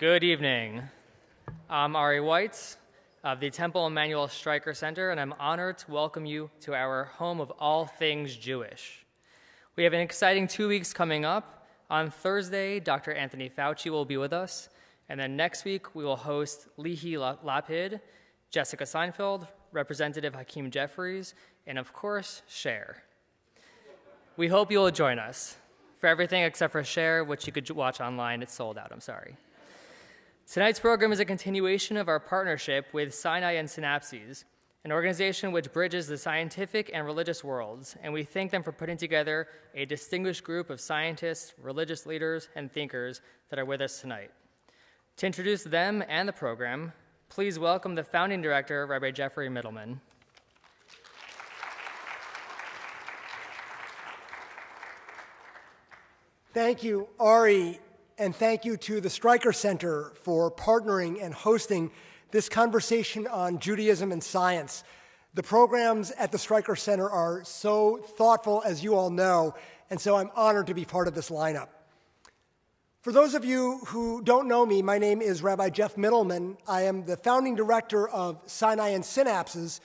Good evening. I'm Ari Weitz of the Temple Emanu-El Streicker Center, and I'm honored to welcome you to our home of all things Jewish. We have an exciting 2 weeks coming up. On Thursday, Dr. Anthony Fauci will be with us, and then next week we will host Lihi Lapid, Jessica Seinfeld, Representative Hakeem Jeffries, and of course, Cher. We hope you will join us. For everything except for Cher, which you could watch online, it's sold out, I'm sorry. Tonight's program is a continuation of our partnership with Sinai and Synapses, an organization which bridges the scientific and religious worlds, and we thank them for putting together a distinguished group of scientists, religious leaders, and thinkers that are with us tonight. To introduce them and the program, please welcome the founding director, Rabbi Jeffrey Middleman. Thank you, Ari, and thank you to the Streicker Center for partnering and hosting this conversation on Judaism and science. The programs at the Streicker Center are so thoughtful, as you all know, and so I'm honored to be part of this lineup. For those of you who don't know me, my name is Rabbi Jeff Middleman. I am the founding director of Sinai and Synapses,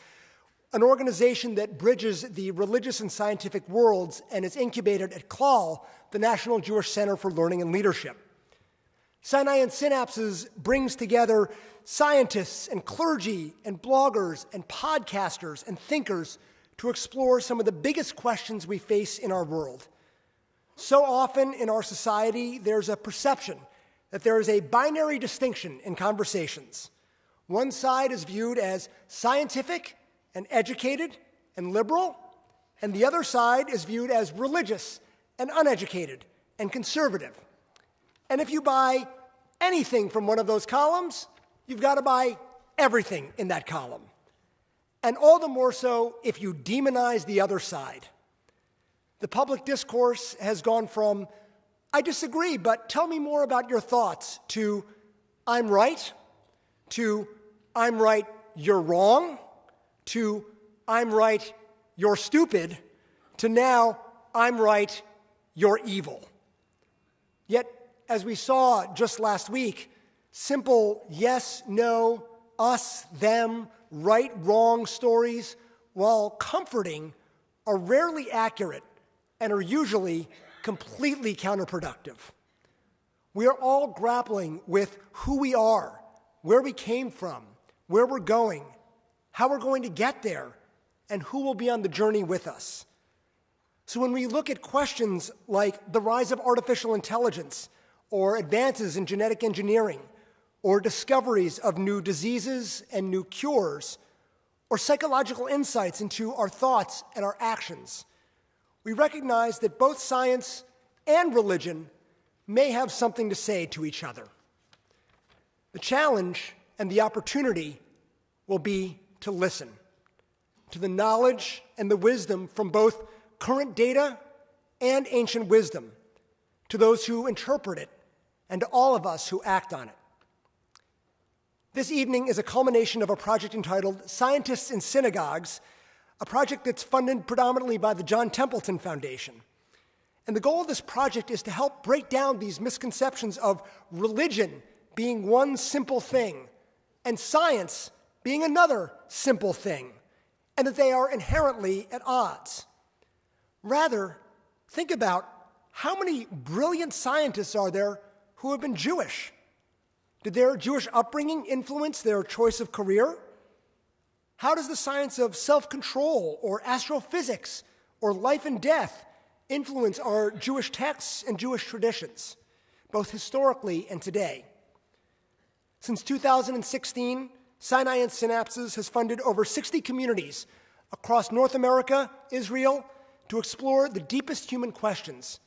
an organization that bridges the religious and scientific worlds and is incubated at CLAL, the National Jewish Center for Learning and Leadership. Sinai and Synapses brings together scientists and clergy and bloggers and podcasters and thinkers to explore some of the biggest questions we face in our world. So often in our society, there's a perception that there is a binary distinction in conversations. One side is viewed as scientific and educated and liberal, and the other side is viewed as religious and uneducated and conservative. And if you buy anything from one of those columns, you've got to buy everything in that column. And all the more so if you demonize the other side. The public discourse has gone from, I disagree, but tell me more about your thoughts, to I'm right, to I'm right, you're wrong, to I'm right, you're stupid, to now I'm right, you're evil. Yet, as we saw just last week, simple yes, no, us, them, right, wrong stories, while comforting, are rarely accurate and are usually completely counterproductive. We are all grappling with who we are, where we came from, where we're going, how we're going to get there, and who will be on the journey with us. So when we look at questions like the rise of artificial intelligence, or advances in genetic engineering, or discoveries of new diseases and new cures, or psychological insights into our thoughts and our actions, we recognize that both science and religion may have something to say to each other. The challenge and the opportunity will be to listen to the knowledge and the wisdom from both current data and ancient wisdom, to those who interpret it, and to all of us who act on it. This evening is a culmination of a project entitled Scientists in Synagogues, a project that's funded predominantly by the John Templeton Foundation. And the goal of this project is to help break down these misconceptions of religion being one simple thing and science being another simple thing, and that they are inherently at odds. Rather, think about how many brilliant scientists are there who have been Jewish. Did their Jewish upbringing influence their choice of career? How does the science of self-control or astrophysics or life and death influence our Jewish texts and Jewish traditions, both historically and today? Since 2016, Sinai and Synapses has funded over 60 communities across North America, Israel, to explore the deepest human questions,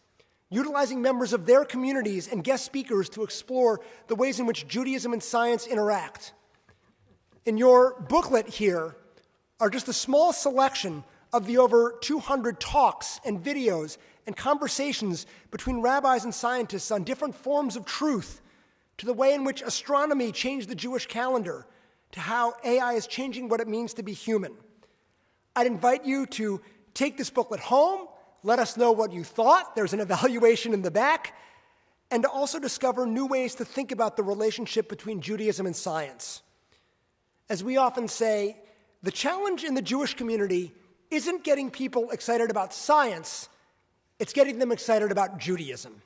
utilizing members of their communities and guest speakers to explore the ways in which Judaism and science interact. In your booklet here are just a small selection of the over 200 talks and videos and conversations between rabbis and scientists on different forms of truth, to the way in which astronomy changed the Jewish calendar, to how AI is changing what it means to be human. I'd invite you to take this booklet home, let us know what you thought. There's an evaluation in the back. and to also discover new ways to think about the relationship between Judaism and science. As we often say, the challenge in the Jewish community isn't getting people excited about science, it's getting them excited about Judaism.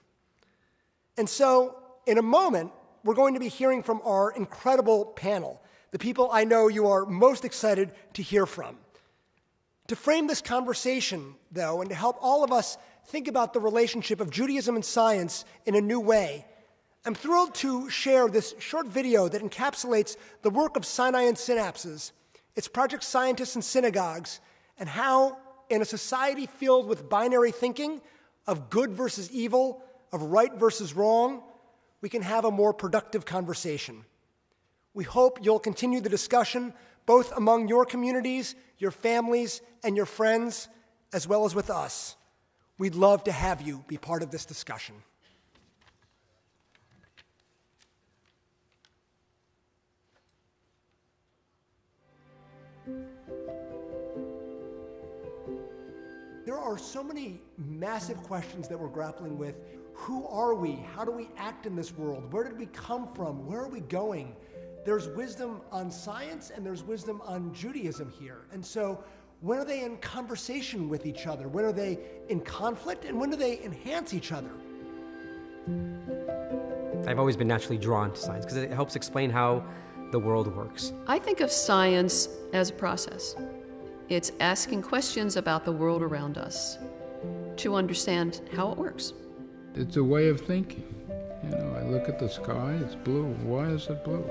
And so, in a moment, we're going to be hearing from our incredible panel, the people I know you are most excited to hear from. To frame this conversation, though, and to help all of us think about the relationship of Judaism and science in a new way, I'm thrilled to share this short video that encapsulates the work of Sinai and Synapses, its project scientists and synagogues, and how, in a society filled with binary thinking of good versus evil, of right versus wrong, we can have a more productive conversation. We hope you'll continue the discussion both among your communities, your families, and your friends, as well as with us. We'd love to have you be part of this discussion. There are so many massive questions that we're grappling with. Who are we? How do we act in this world? Where did we come from? Where are we going? There's wisdom on science and there's wisdom on Judaism here. And so when are they in conversation with each other? When are they in conflict? And when do they enhance each other? I've always been naturally drawn to science because it helps explain how the world works. I think of science as a process. It's asking questions about the world around us to understand how it works. It's a way of thinking. You know, I look at the sky, it's blue. Why is it blue?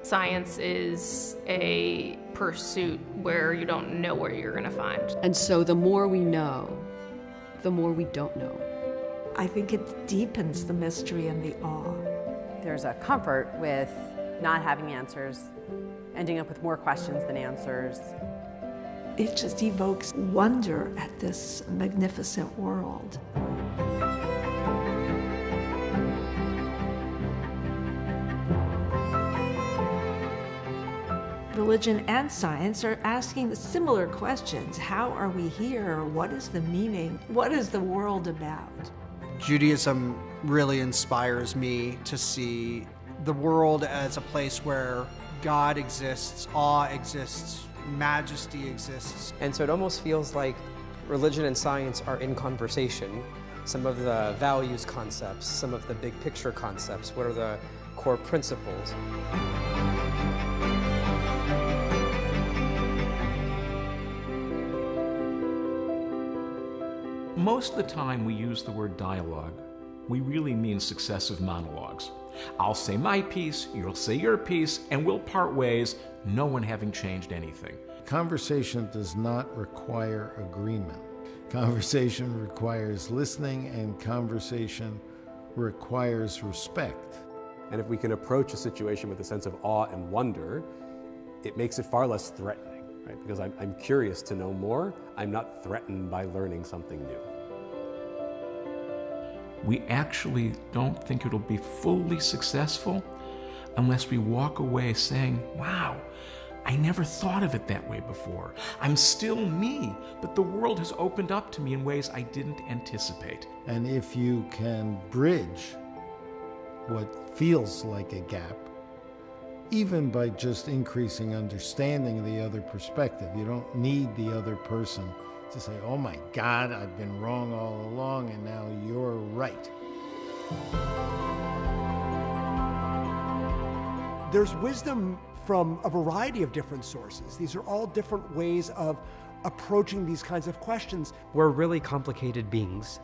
Science is a pursuit where you don't know where you're going to find. And so the more we know, the more we don't know. I think it deepens the mystery and the awe. There's a comfort with not having answers, ending up with more questions than answers. It just evokes wonder at this magnificent world. Religion and science are asking similar questions. How are we here? What is the meaning? What is the world about? Judaism really inspires me to see the world as a place where God exists, awe exists, majesty exists. And so it almost feels like religion and science are in conversation. Some of the values concepts, some of the big picture concepts, what are the core principles? Most of the time we use the word dialogue, we really mean successive monologues. I'll say my piece, you'll say your piece, and we'll part ways, no one having changed anything. Conversation does not require agreement. Conversation requires listening, and conversation requires respect. And if we can approach a situation with a sense of awe and wonder, it makes it far less threatening, right? Because I'm curious to know more. I'm not threatened by learning something new. We actually don't think it'll be fully successful unless we walk away saying, wow, I never thought of it that way before. I'm still me, but the world has opened up to me in ways I didn't anticipate. And if you can bridge what feels like a gap, even by just increasing understanding of the other perspective, you don't need the other person to say, oh my God, I've been wrong all along and now you're right. There's wisdom from a variety of different sources. These are all different ways of approaching these kinds of questions. We're really complicated beings.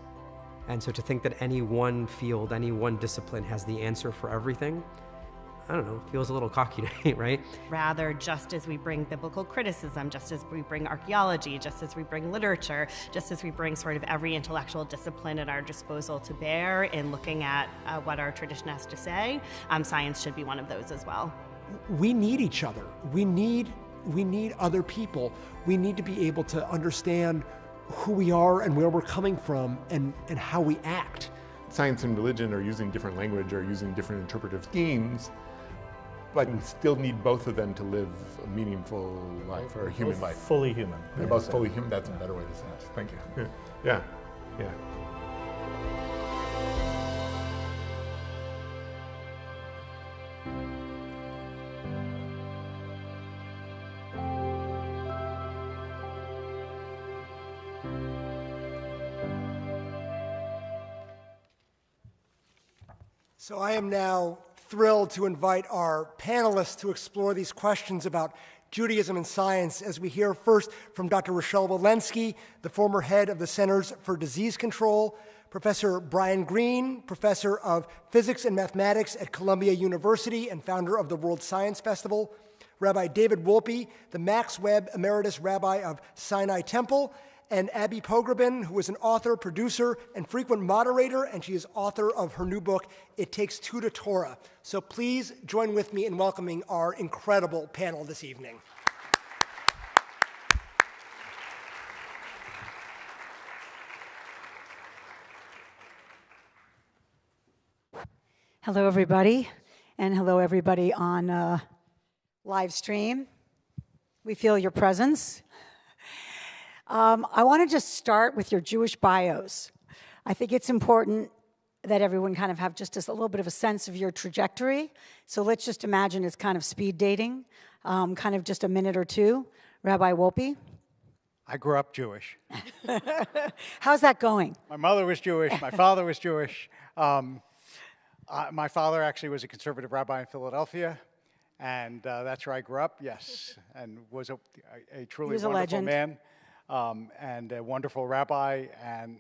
And so to think that any one field, any one discipline has the answer for everything, I don't know, feels a little cocky to me, right? Rather, just as we bring biblical criticism, just as we bring archaeology, just as we bring literature, just as we bring sort of every intellectual discipline at our disposal to bear in looking at what our tradition has to say, science should be one of those as well. We need each other. We need other people. We need to be able to understand who we are and where we're coming from and how we act. Science and religion are using different language or using different interpretive schemes, but we still need both of them to live a meaningful life or a human life. Fully human. They're both fully human. That's a better way to say it. Thank you. Yeah. Yeah. So I am now thrilled to invite our panelists to explore these questions about Judaism and Science as we hear first from Dr. Rochelle Walensky, the former head of the Centers for Disease Control, Professor Brian Greene, professor of physics and mathematics at Columbia University and founder of the World Science Festival, Rabbi David Wolpe, the Max Webb Emeritus Rabbi of Sinai Temple, and Abby Pogreben, who is an author, producer, and frequent moderator, and she is author of her new book, It Takes Two to Torah. So please join with me in welcoming our incredible panel this evening. Hello, everybody, and hello, everybody on live stream. We feel your presence. I want to just start with your Jewish bios. I think it's important that everyone kind of have just a little bit of a sense of your trajectory. So let's just imagine it's kind of speed dating, kind of just a minute or two. Rabbi Wolpe? I grew up Jewish. How's that going? My mother was Jewish. My father was Jewish. My father actually was a conservative rabbi in Philadelphia, and that's where I grew up, yes, and was a truly wonderful man. And a wonderful rabbi, and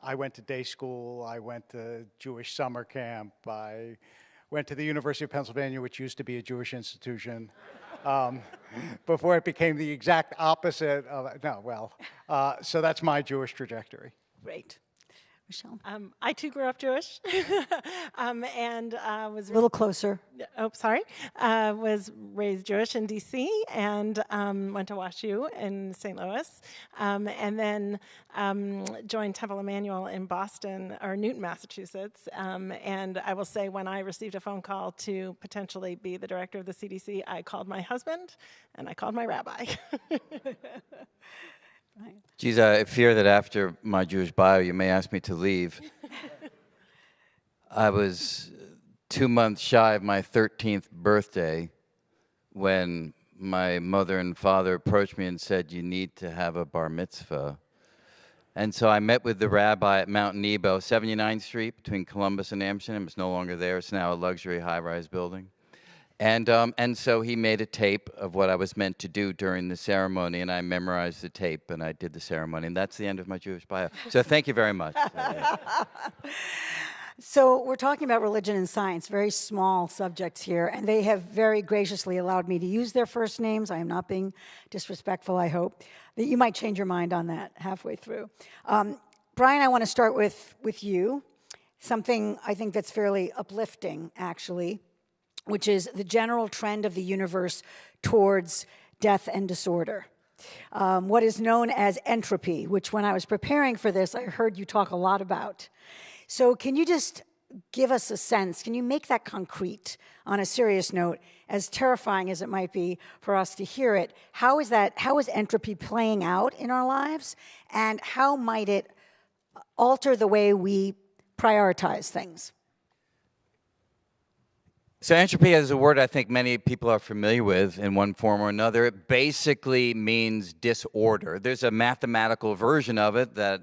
I went to day school, I went to Jewish summer camp, I went to the University of Pennsylvania, which used to be a Jewish institution, before it became the exact opposite of, so that's my Jewish trajectory. Great. Michelle? I too grew up Jewish, and was a little closer. Oh, sorry. Was raised Jewish in D.C. and went to WashU in St. Louis, and then joined Temple Emanu-El in Boston or Newton, Massachusetts. And I will say, when I received a phone call to potentially be the director of the CDC, I called my husband and I called my rabbi. Geez, I fear that after my Jewish bio, you may ask me to leave. I was 2 months shy of my 13th birthday when my mother and father approached me and said, you need to have a bar mitzvah. And so I met with the rabbi at Mount Nebo, 79th Street between Columbus and Amsterdam. It's no longer there. It's now a luxury high-rise building. And so he made a tape of what I was meant to do during the ceremony, and I memorized the tape, and I did the ceremony, and that's the end of my Jewish bio. So thank you very much. So we're talking about religion and science, very small subjects here, and they have very graciously allowed me to use their first names. I am not being disrespectful, I hope. That you might change your mind on that halfway through. Brian, I want to start with you, something I think that's fairly uplifting, actually, which is the general trend of the universe towards death and disorder. What is known as entropy, which when I was preparing for this, I heard you talk a lot about. So can you just give us a sense, can you make that concrete on a serious note, as terrifying as it might be for us to hear it? How is entropy playing out in our lives, and how might it alter the way we prioritize things? So entropy is a word I think many people are familiar with in one form or another. It basically means disorder. There's a mathematical version of it that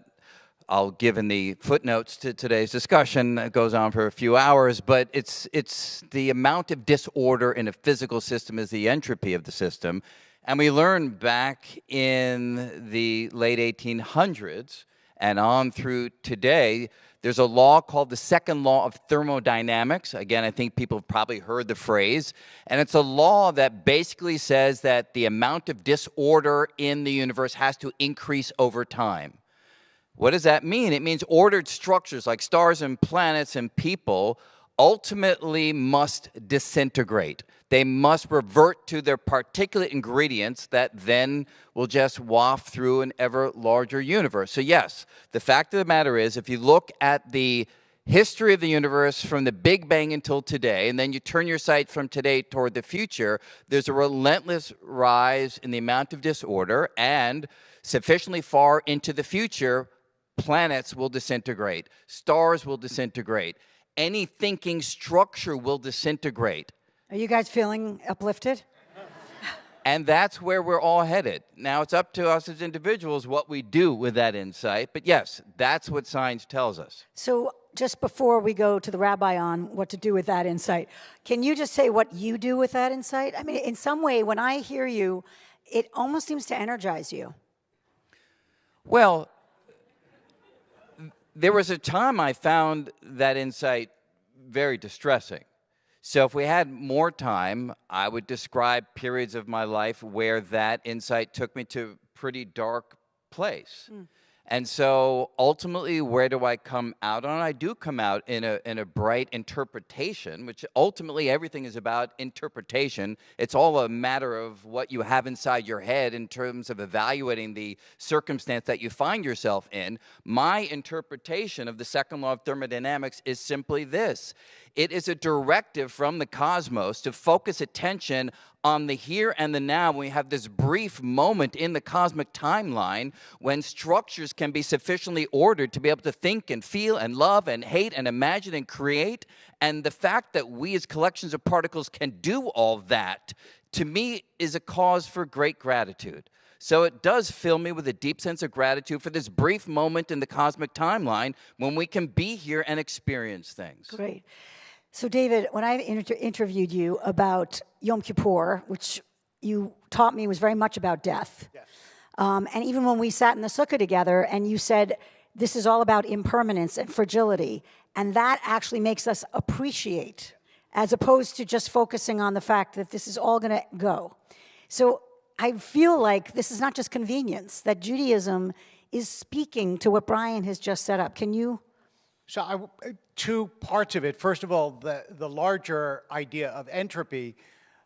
I'll give in the footnotes to today's discussion. It goes on for a few hours, but it's the amount of disorder in a physical system is the entropy of the system. And we learned back in the late 1800s and on through today, there's a law called the second law of thermodynamics. Again, I think people have probably heard the phrase. And it's a law that basically says that the amount of disorder in the universe has to increase over time. What does that mean? It means ordered structures like stars and planets and people ultimately must disintegrate. They must revert to their particulate ingredients that then will just waft through an ever larger universe. So yes, the fact of the matter is, if you look at the history of the universe from the Big Bang until today, and then you turn your sight from today toward the future, there's a relentless rise in the amount of disorder, and sufficiently far into the future, planets will disintegrate, stars will disintegrate, any thinking structure will disintegrate. Are you guys feeling uplifted? And that's where we're all headed. Now, it's up to us as individuals what we do with that insight. But yes, that's what science tells us. So just before we go to the rabbi on what to do with that insight, can you just say what you do with that insight? I mean, in some way, when I hear you, it almost seems to energize you. Well, there was a time I found that insight very distressing. So if we had more time, I would describe periods of my life where that insight took me to a pretty dark place. And so ultimately, where do I come out on? I do come out in a bright interpretation, which ultimately everything is about interpretation. It's all a matter of what you have inside your head in terms of evaluating the circumstance that you find yourself in. My interpretation of the second law of thermodynamics is simply this. It is a directive from the cosmos to focus attention on the here and the now. We have this brief moment in the cosmic timeline when structures can be sufficiently ordered to be able to think and feel and love and hate and imagine and create. And the fact that we as collections of particles can do all that, to me, is a cause for great gratitude. So it does fill me with a deep sense of gratitude for this brief moment in the cosmic timeline when we can be here and experience things. Great. So, David, when I interviewed you about Yom Kippur, which you taught me was very much about death, yes. And even when we sat in the sukkah together and you said, this is all about impermanence and fragility, and that actually makes us appreciate, as opposed to just focusing on the fact that this is all going to go. So I feel like this is not just convenience, that Judaism is speaking to what Brian has just set up. Can you? So two parts of it. First of all, the larger idea of entropy,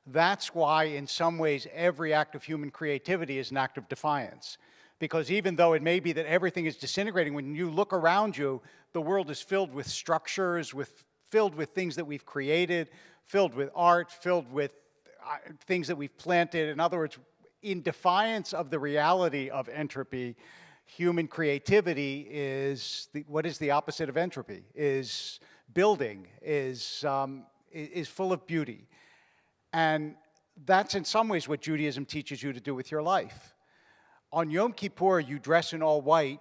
that's why in some ways every act of human creativity is an act of defiance. Because even though it may be that everything is disintegrating, when you look around you, the world is filled with structures, filled with things that we've created, filled with art, filled with things that we've planted. In other words, in defiance of the reality of entropy, human creativity is, what is the opposite of entropy? Is building, is full of beauty. And that's in some ways what Judaism teaches you to do with your life. On Yom Kippur, you dress in all white,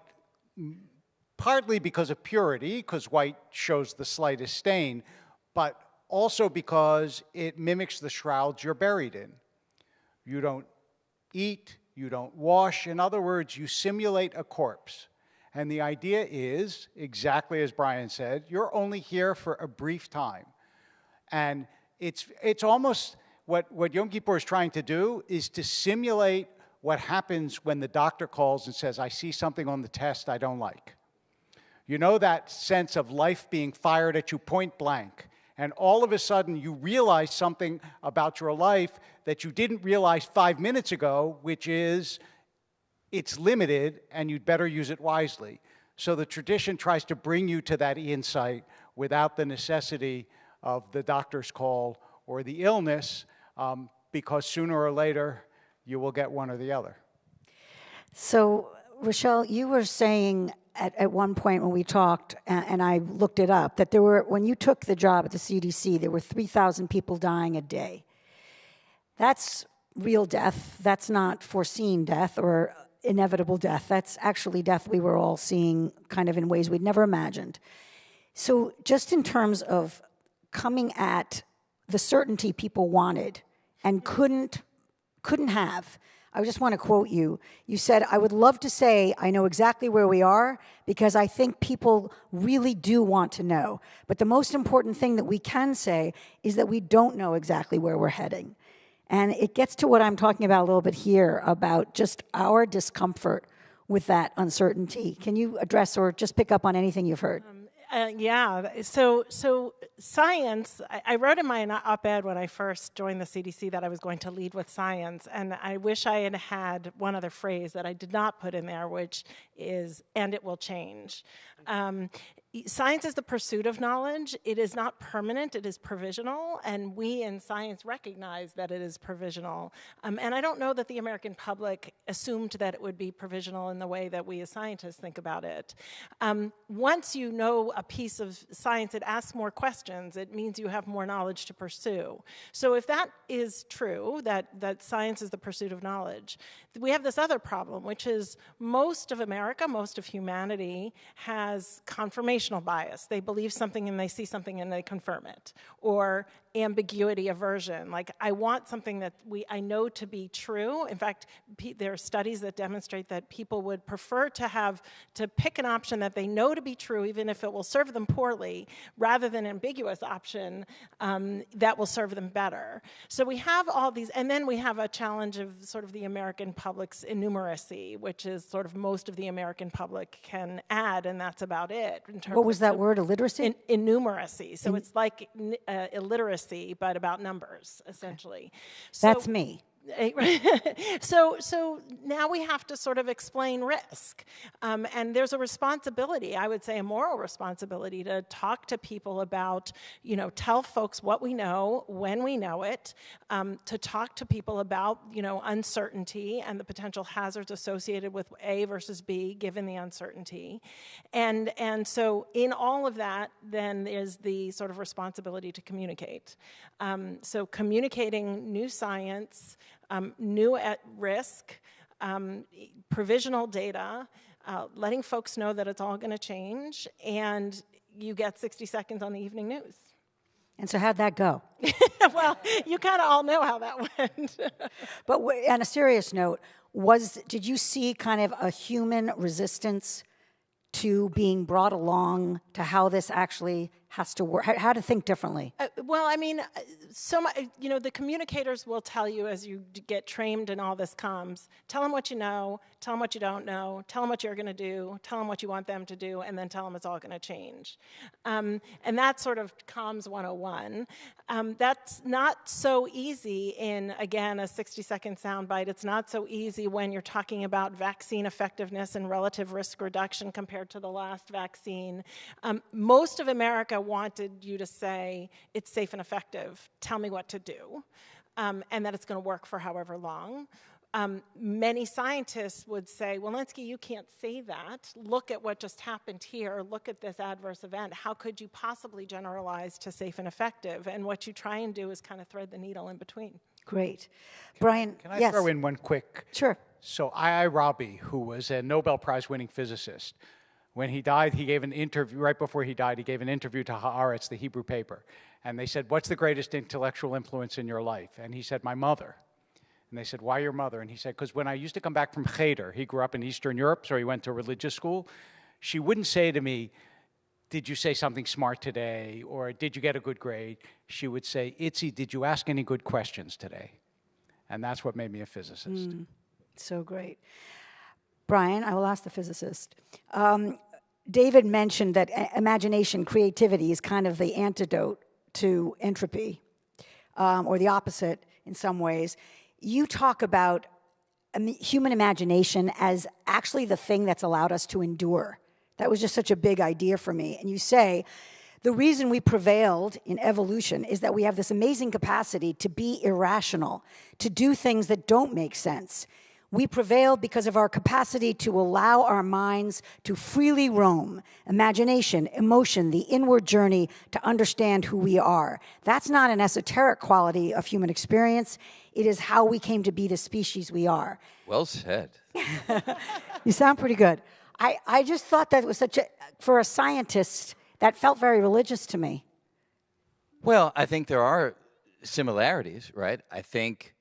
partly because of purity, because white shows the slightest stain, but also because it mimics the shrouds you're buried in. You don't eat, you don't wash. In other words, you simulate a corpse. And the idea is, exactly as Brian said, you're only here for a brief time. And it's almost what Yom Kippur is trying to do is to simulate what happens when the doctor calls and says, I see something on the test I don't like. You know that sense of life being fired at you point blank. And all of a sudden, you realize something about your life that you didn't realize 5 minutes ago, which is it's limited and you'd better use it wisely. So the tradition tries to bring you to that insight without the necessity of the doctor's call or the illness, because sooner or later, you will get one or the other. So, Rochelle, you were saying at one point when we talked, and I looked it up, that there were, when you took the job at the CDC, there were 3,000 people dying a day. That's real death. That's not foreseen death or inevitable death. That's actually death we were all seeing kind of in ways we'd never imagined. So just in terms of coming at the certainty people wanted and couldn't have, I just want to quote you. You said, I would love to say I know exactly where we are because I think people really do want to know. But the most important thing that we can say is that we don't know exactly where we're heading. And it gets to what I'm talking about a little bit here about just our discomfort with that uncertainty. Can you address or just pick up on anything you've heard? Yeah, so science, I wrote in my op-ed when I first joined the CDC that I was going to lead with science, and I wish I had had one other phrase that I did not put in there, which is, and it will change. Science is the pursuit of knowledge. It is not permanent, it is provisional, and we in science recognize that it is provisional. And I don't know that the American public assumed that it would be provisional in the way that we as scientists think about it. Once you know a piece of science, it asks more questions. It means you have more knowledge to pursue. So if that is true, that science is the pursuit of knowledge, we have this other problem, which is most of America, most of humanity has confirmation confirmational bias. They believe something and they see something and they confirm it. Or ambiguity aversion, like I want something that I know to be true. In fact, there are studies that demonstrate that people would prefer to pick an option that they know to be true, even if it will serve them poorly, rather than an ambiguous option that will serve them better. So we have all these, and then we have a challenge of sort of the American public's innumeracy, which is sort of most of the American public can add, and that's about it. In terms What was that of word, illiteracy? Innumeracy. So it's like illiteracy, but about numbers, essentially. So, That's me. So now we have to sort of explain risk. And there's a responsibility, I would say a moral responsibility, to talk to people about, tell folks what we know, when we know it, to talk to people about, uncertainty and the potential hazards associated with A versus B, given the uncertainty. And so in all of that, then is the sort of responsibility to communicate. So communicating new science, new at risk, provisional data, letting folks know that it's all going to change, and you get 60 seconds on the evening news. And so how'd that go? Well, you kind of all know how that went. But on a serious note, did you see kind of a human resistance to being brought along to how this actually has to work, how to think differently? Well, I mean, the communicators will tell you as you get trained in all this comms, tell them what you know, tell them what you don't know, tell them what you're going to do, tell them what you want them to do, and then tell them it's all going to change. And that's sort of comms 101. That's not so easy in, again, a 60-second soundbite. It's not so easy when you're talking about vaccine effectiveness and relative risk reduction compared to the last vaccine. Most of America wanted you to say, it's safe and effective, tell me what to do, and that it's going to work for however long. Many scientists would say, well, Linsky, you can't say that. Look at what just happened here. Look at this adverse event. How could you possibly generalize to safe and effective? And what you try and do is kind of thread the needle in between. Great. Brian, Can I yes. throw in one quick? Sure. So I.I. Rabi, who was a Nobel Prize-winning physicist, when he died, he gave an interview, right before he died, he gave an interview to Haaretz, the Hebrew paper. And they said, what's the greatest intellectual influence in your life? And he said, my mother. And they said, why your mother? And he said, because when I used to come back from Cheder, he grew up in Eastern Europe, so he went to a religious school, she wouldn't say to me, did you say something smart today? Or did you get a good grade? She would say, Itzi, did you ask any good questions today? And that's what made me a physicist. So great. Brian, I will ask the physicist. David mentioned that imagination, creativity is kind of the antidote to entropy, or the opposite in some ways. You talk about human imagination as actually the thing that's allowed us to endure. That was just such a big idea for me. And you say, the reason we prevailed in evolution is that we have this amazing capacity to be irrational, to do things that don't make sense. We prevailed because of our capacity to allow our minds to freely roam, imagination, emotion, the inward journey to understand who we are. That's not an esoteric quality of human experience. It is how we came to be the species we are. Well said. You sound pretty good. I just thought that was for a scientist, that felt very religious to me. Well, I think there are similarities, right? I think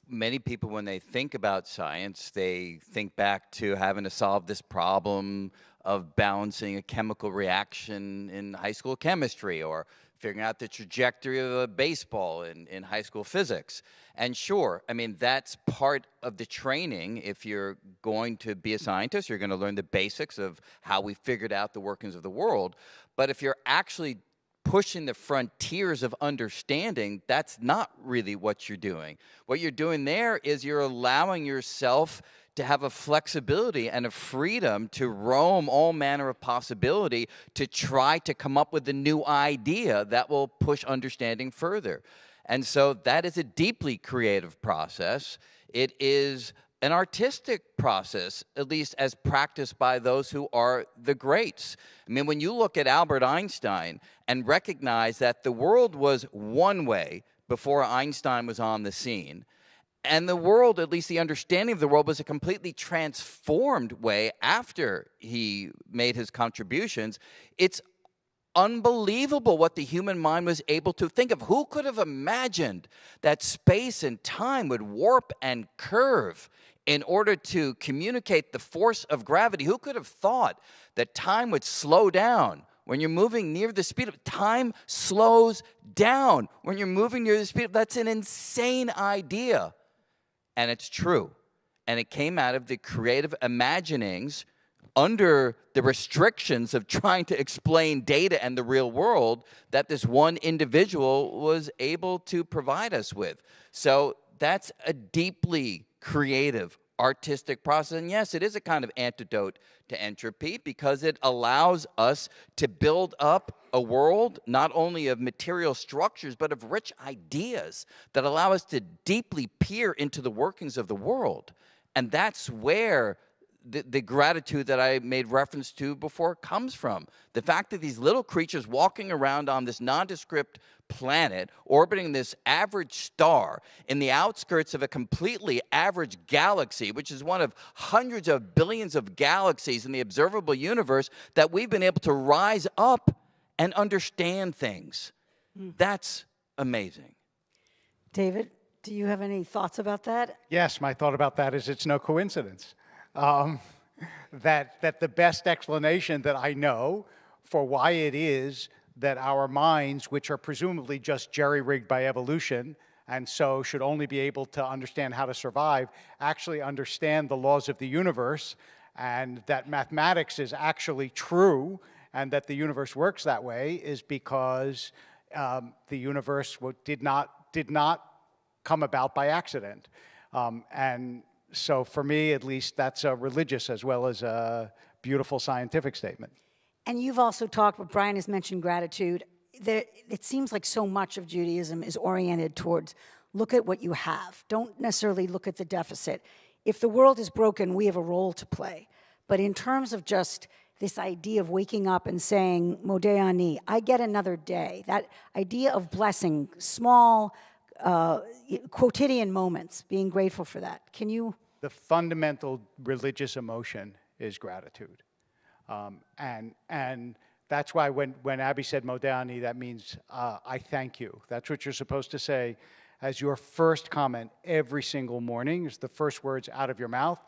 many people, when they think about science, they think back to having to solve this problem of balancing a chemical reaction in high school chemistry, or figuring out the trajectory of a baseball in high school physics. And sure, I mean, that's part of the training. If you're going to be a scientist, you're going to learn the basics of how we figured out the workings of the world. But if you're actually pushing the frontiers of understanding, that's not really what you're doing. What you're doing there is you're allowing yourself to have a flexibility and a freedom to roam all manner of possibility, to try to come up with a new idea that will push understanding further. And so that is a deeply creative process. It is an artistic process, at least as practiced by those who are the greats. I mean, when you look at Albert Einstein and recognize that the world was one way before Einstein was on the scene, And the world, at least the understanding of the world, was a completely transformed way after he made his contributions. It's unbelievable what the human mind was able to think of. Who could have imagined that space and time would warp and curve in order to communicate the force of gravity? Who could have thought that time would slow down when you're moving near the speed of time? Slows down when you're moving near the speed of, that's an insane idea. And it's true. And it came out of the creative imaginings under the restrictions of trying to explain data and the real world that this one individual was able to provide us with. So that's a deeply creative, artistic process. And yes, it is a kind of antidote to entropy because it allows us to build up a world not only of material structures but of rich ideas that allow us to deeply peer into the workings of the world. And that's where the gratitude that I made reference to before comes from. The fact that these little creatures walking around on this nondescript planet, orbiting this average star in the outskirts of a completely average galaxy, which is one of hundreds of billions of galaxies in the observable universe, that we've been able to rise up and understand things. That's amazing. David, do you have any thoughts about that? Yes, my thought about that is it's no coincidence. That the best explanation that I know for why it is that our minds, which are presumably just jerry-rigged by evolution, and so should only be able to understand how to survive, actually understand the laws of the universe, and that mathematics is actually true, and that the universe works that way, is because the universe did not come about by accident. And so for me, at least, that's a religious as well as a beautiful scientific statement. And you've also talked, what Brian has mentioned, gratitude. It seems like so much of Judaism is oriented towards look at what you have. Don't necessarily look at the deficit. If the world is broken, we have a role to play. But in terms of just this idea of waking up and saying, Modeh Ani, I get another day, that idea of blessing, small, quotidian moments, being grateful for that. Can you? The fundamental religious emotion is gratitude. And that's why when Abby said Modeh Ani, that means I thank you. That's what you're supposed to say as your first comment every single morning, is the first words out of your mouth,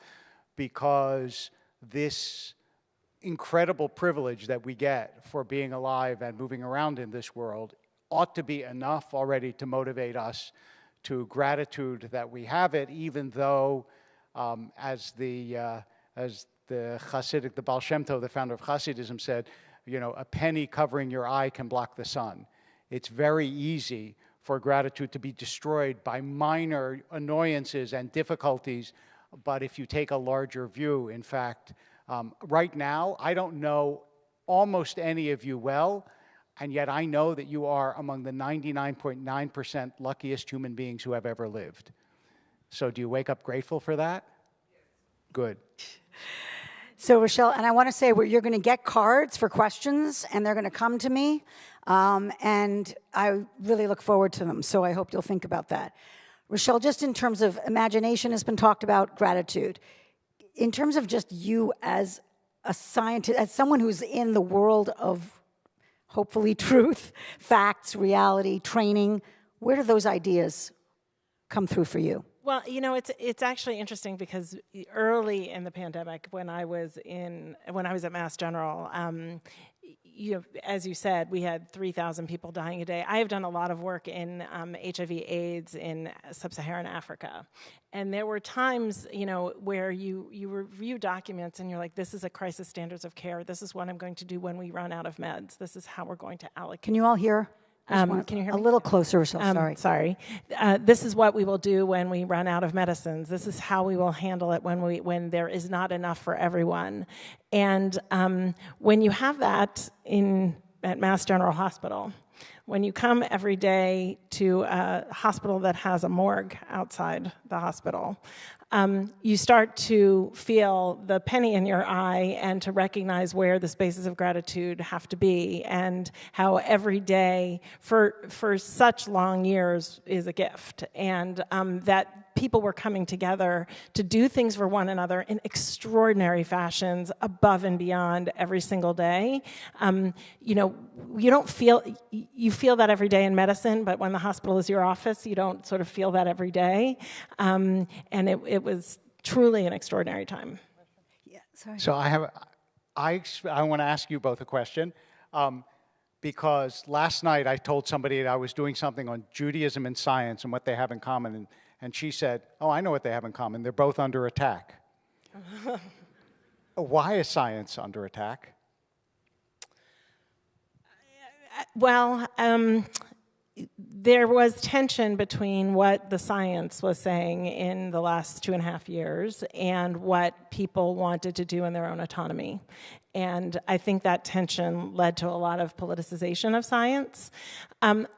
because this incredible privilege that we get for being alive and moving around in this world ought to be enough already to motivate us to gratitude that we have it, even though, as the Hasidic, the Baal Shem Tov, the founder of Hasidism, said, you know, a penny covering your eye can block the sun. It's very easy for gratitude to be destroyed by minor annoyances and difficulties, but if you take a larger view, in fact, right now, I don't know almost any of you well, and yet I know that you are among the 99.9% luckiest human beings who have ever lived. So do you wake up grateful for that? Good. So, Rochelle, and I want to say you're going to get cards for questions, and they're going to come to me, and I really look forward to them, so I hope you'll think about that. Rochelle, just in terms of imagination has been talked about, gratitude. In terms of just you as a scientist, as someone who's in the world of hopefully truth, facts, reality, training, where do those ideas come through for you? Well, you know, it's actually interesting because early in the pandemic, when I was at Mass General, you know, as you said, we had 3,000 people dying a day. I have done a lot of work in HIV/AIDS in sub-Saharan Africa, and there were times, you know, where you review documents and you're like, this is a crisis standards of care. This is what I'm going to do when we run out of meds. This is how we're going to allocate. Can you all hear? Can you hear me? A little closer, Rochelle, sorry. This is what we will do when we run out of medicines. This is how we will handle it when there is not enough for everyone. And when you have that at Mass General Hospital, when you come every day to a hospital that has a morgue outside the hospital, you start to feel the penny in your eye and to recognize where the spaces of gratitude have to be, and how every day for such long years is a gift. And that people were coming together to do things for one another in extraordinary fashions above and beyond every single day. You know, you feel that every day in medicine, but when the hospital is your office, you don't sort of feel that every day. And it was truly an extraordinary time. Yeah, sorry. So I want to ask you both a question. Because last night I told somebody that I was doing something on Judaism and science and what they have in common, and she said, oh, I know what they have in common. They're both under attack. Why is science under attack? Well, there was tension between what the science was saying in the last 2.5 years and what people wanted to do in their own autonomy. And I think that tension led to a lot of politicization of science.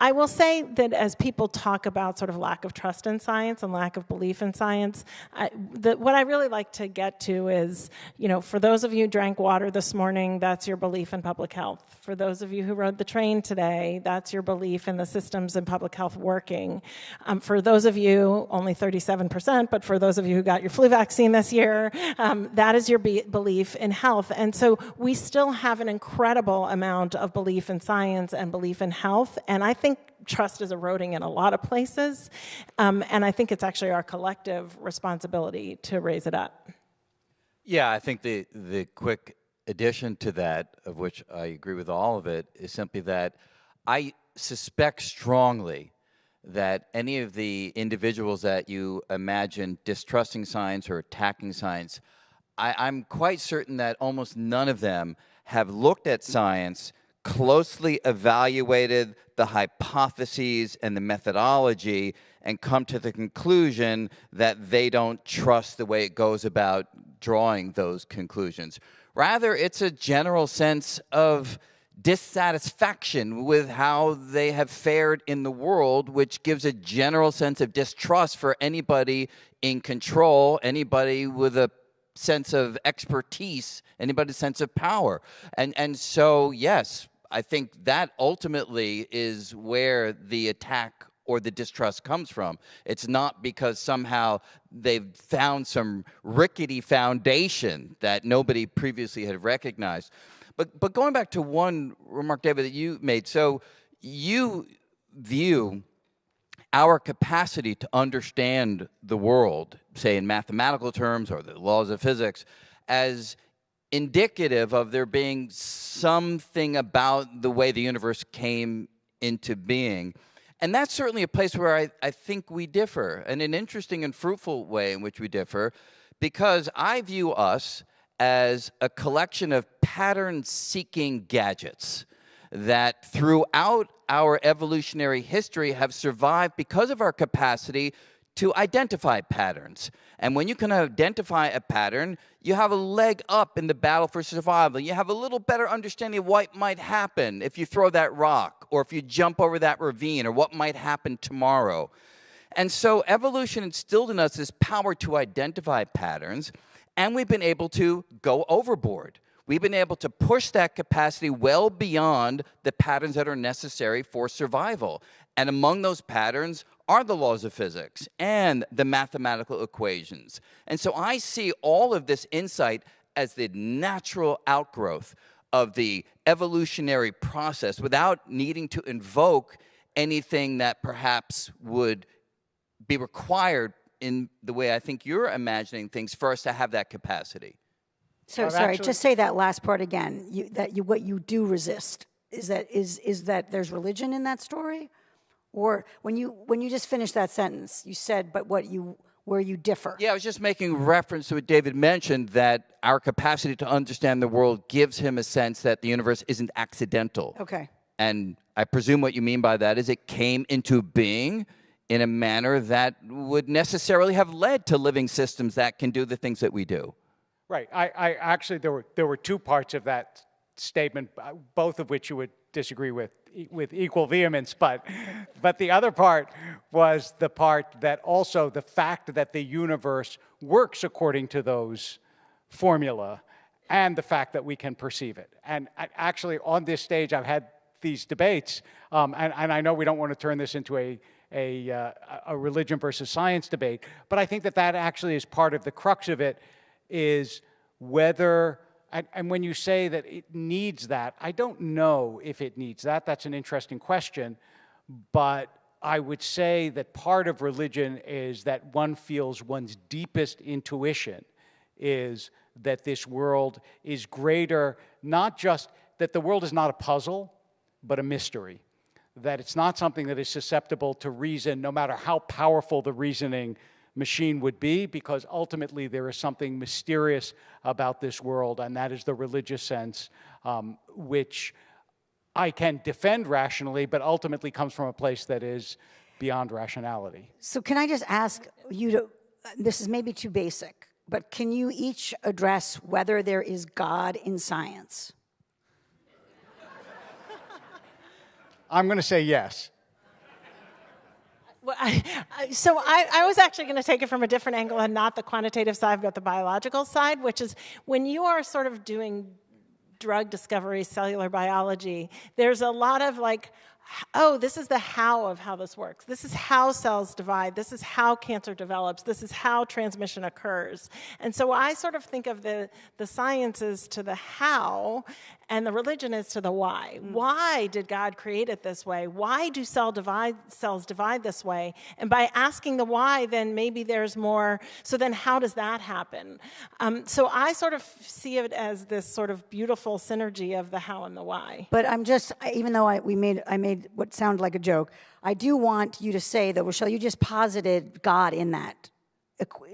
I will say that as people talk about sort of lack of trust in science and lack of belief in science, what I really like to get to is, you know, for those of you who drank water this morning, that's your belief in public health. For those of you who rode the train today, that's your belief in the systems in public health working. For those of you, only 37%, but for those of you who got your flu vaccine this year, that is your belief in health. And so we still have an incredible amount of belief in science and belief in health, and I think trust is eroding in a lot of places, and I think it's actually our collective responsibility to raise it up. Yeah, I think the quick addition to that, of which I agree with all of it, is simply that I suspect strongly that any of the individuals that you imagine distrusting science or attacking science, I'm quite certain that almost none of them have looked at science, closely evaluated the hypotheses and the methodology, and come to the conclusion that they don't trust the way it goes about drawing those conclusions. Rather, it's a general sense of dissatisfaction with how they have fared in the world, which gives a general sense of distrust for anybody in control, anybody with a sense of expertise, anybody's sense of power. And so, yes, I think that ultimately is where the attack or the distrust comes from. It's not because somehow they've found some rickety foundation that nobody previously had recognized. But going back to one remark, David, that you made, so you view our capacity to understand the world, say in mathematical terms or the laws of physics, as indicative of there being something about the way the universe came into being. And that's certainly a place where I think we differ, and an interesting and fruitful way in which we differ, because I view us as a collection of pattern-seeking gadgets that throughout our evolutionary history have survived because of our capacity to identify patterns. And when you can identify a pattern, you have a leg up in the battle for survival. You have a little better understanding of what might happen if you throw that rock, or if you jump over that ravine, or what might happen tomorrow. And so evolution instilled in us this power to identify patterns, and we've been able to go overboard. We've been able to push that capacity well beyond the patterns that are necessary for survival. And among those patterns are the laws of physics and the mathematical equations. And so I see all of this insight as the natural outgrowth of the evolutionary process without needing to invoke anything that perhaps would be required in the way I think you're imagining things for us to have that capacity. So sorry, just say that last part again. What you do resist is that there's religion in that story, or when you just finished that sentence, you said, but where you differ. Yeah, I was just making reference to what David mentioned, that our capacity to understand the world gives him a sense that the universe isn't accidental. Okay. And I presume what you mean by that is it came into being in a manner that would necessarily have led to living systems that can do the things that we do. Right. I actually, there were two parts of that statement, both of which you would disagree with equal vehemence, but the other part was the part that also the fact that the universe works according to those formula, and the fact that we can perceive it. And actually on this stage I've had these debates, and I know we don't want to turn this into a a religion versus science debate. But I think that actually is part of the crux of it, is whether, and when you say that it needs that, I don't know if it needs that. That's an interesting question. But I would say that part of religion is that one feels one's deepest intuition is that this world is greater, not just that the world is not a puzzle, but a mystery. That it's not something that is susceptible to reason, no matter how powerful the reasoning machine would be, because ultimately there is something mysterious about this world, and that is the religious sense, which I can defend rationally, but ultimately comes from a place that is beyond rationality. So can I just ask you to, this is maybe too basic, but can you each address whether there is God in science? I'm going to say yes. Well, I was actually going to take it from a different angle and not the quantitative side, but the biological side, which is when you are sort of doing drug discovery, cellular biology, there's a lot of like, oh, this is the how of how this works. This is how cells divide. This is how cancer develops. This is how transmission occurs. And so I sort of think of the sciences to the how, and the religion is to the why. Why did God create it this way? Why do cells divide this way? And by asking the why, then maybe there's more. So then how does that happen? So I sort of see it as this sort of beautiful synergy of the how and the why. But I'm just, even though I made what sounded like a joke, I do want you to say that, Rochelle, you just posited God in that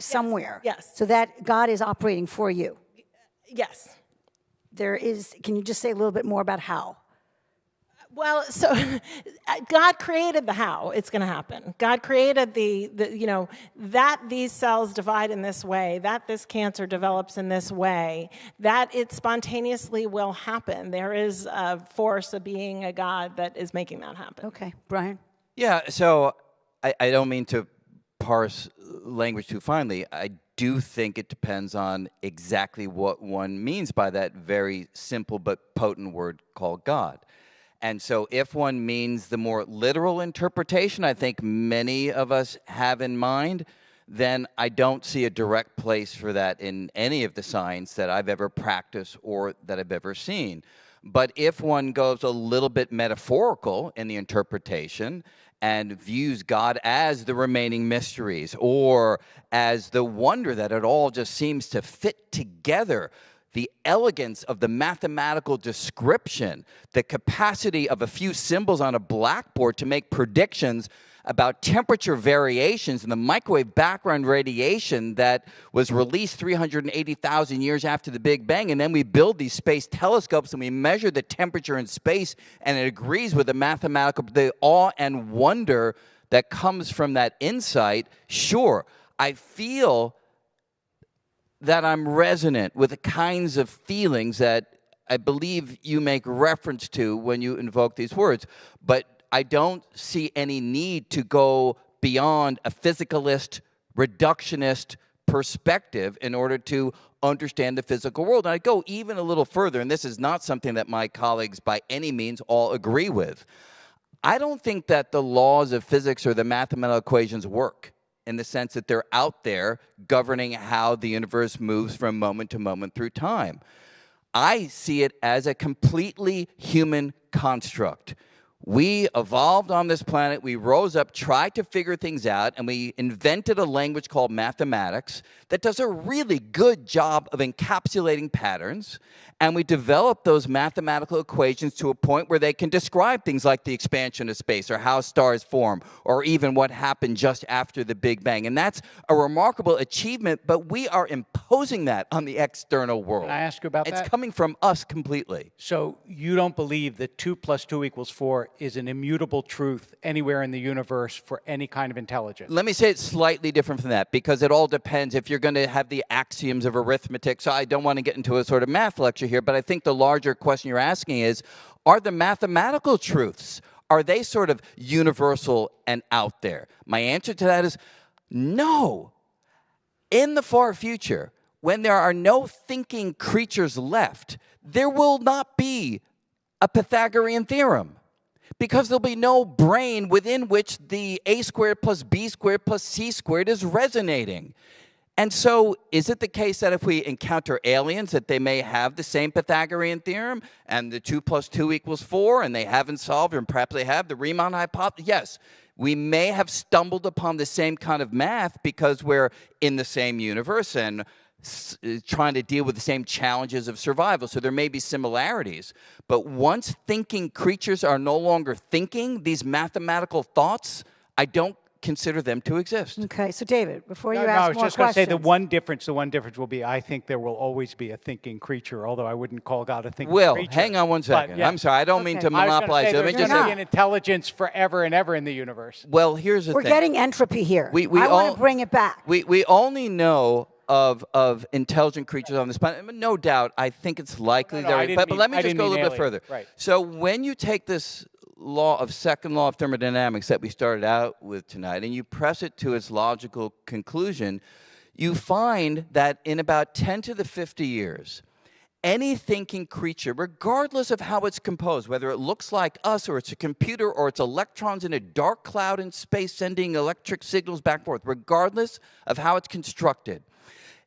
somewhere. Yes. So that God is operating for you. Yes. There is, can you just say a little bit more about how? Well, so God created the how it's going to happen. God created that these cells divide in this way, that this cancer develops in this way, that it spontaneously will happen. There is a force, a being, a God that is making that happen. Okay. Brian? Yeah, so I don't mean to parse language too finely. I do think it depends on exactly what one means by that very simple but potent word called God. And so if one means the more literal interpretation I think many of us have in mind, then I don't see a direct place for that in any of the science that I've ever practiced or that I've ever seen. But if one goes a little bit metaphorical in the interpretation and views God as the remaining mysteries or as the wonder that it all just seems to fit together, the elegance of the mathematical description, the capacity of a few symbols on a blackboard to make predictions about temperature variations in the microwave background radiation that was released 380,000 years after the Big Bang. And then we build these space telescopes and we measure the temperature in space, and it agrees with the awe and wonder that comes from that insight. Sure, I feel that I'm resonant with the kinds of feelings that I believe you make reference to when you invoke these words, but I don't see any need to go beyond a physicalist, reductionist perspective in order to understand the physical world. And I go even a little further, and this is not something that my colleagues by any means all agree with. I don't think that the laws of physics or the mathematical equations work in the sense that they're out there governing how the universe moves from moment to moment through time. I see it as a completely human construct. We evolved on this planet, we rose up, tried to figure things out, and we invented a language called mathematics that does a really good job of encapsulating patterns, and we developed those mathematical equations to a point where they can describe things like the expansion of space, or how stars form, or even what happened just after the Big Bang. And that's a remarkable achievement, but we are imposing that on the external world. Can I ask you about that? It's coming from us completely. So you don't believe that 2 + 2 = 4 is an immutable truth anywhere in the universe for any kind of intelligence? Let me say it's slightly different from that, because it all depends if you're going to have the axioms of arithmetic. So I don't want to get into a sort of math lecture here, but I think the larger question you're asking is, are the mathematical truths, are they sort of universal and out there? My answer to that is no. In the far future, when there are no thinking creatures left, there will not be a Pythagorean theorem, because there'll be no brain within which the a squared plus b squared plus c squared is resonating. And so is it the case that if we encounter aliens that they may have the same Pythagorean theorem and the 2 + 2 = 4 and they haven't solved, or perhaps they have the Riemann hypothesis? Yes, we may have stumbled upon the same kind of math because we're in the same universe and trying to deal with the same challenges of survival. So there may be similarities. But once thinking creatures are no longer thinking these mathematical thoughts, I don't consider them to exist. Okay, so David, before you ask I was more just going to say questions. the one difference will be I think there will always be a thinking creature, although I wouldn't call God a thinking creature. Hang on one second. Yeah. I'm sorry, I don't mean to monopolize it. There's going to be an intelligence forever and ever in the universe. Well, here's the We're thing. getting entropy here. We I want to bring it back. We only know of intelligent creatures on this planet. No doubt, I think it's likely but let me just go a little bit further. Right. So when you take this second law of thermodynamics that we started out with tonight, and you press it to its logical conclusion, you find that in about 10 to the 50 years, any thinking creature, regardless of how it's composed, whether it looks like us or it's a computer or it's electrons in a dark cloud in space sending electric signals back and forth, regardless of how it's constructed,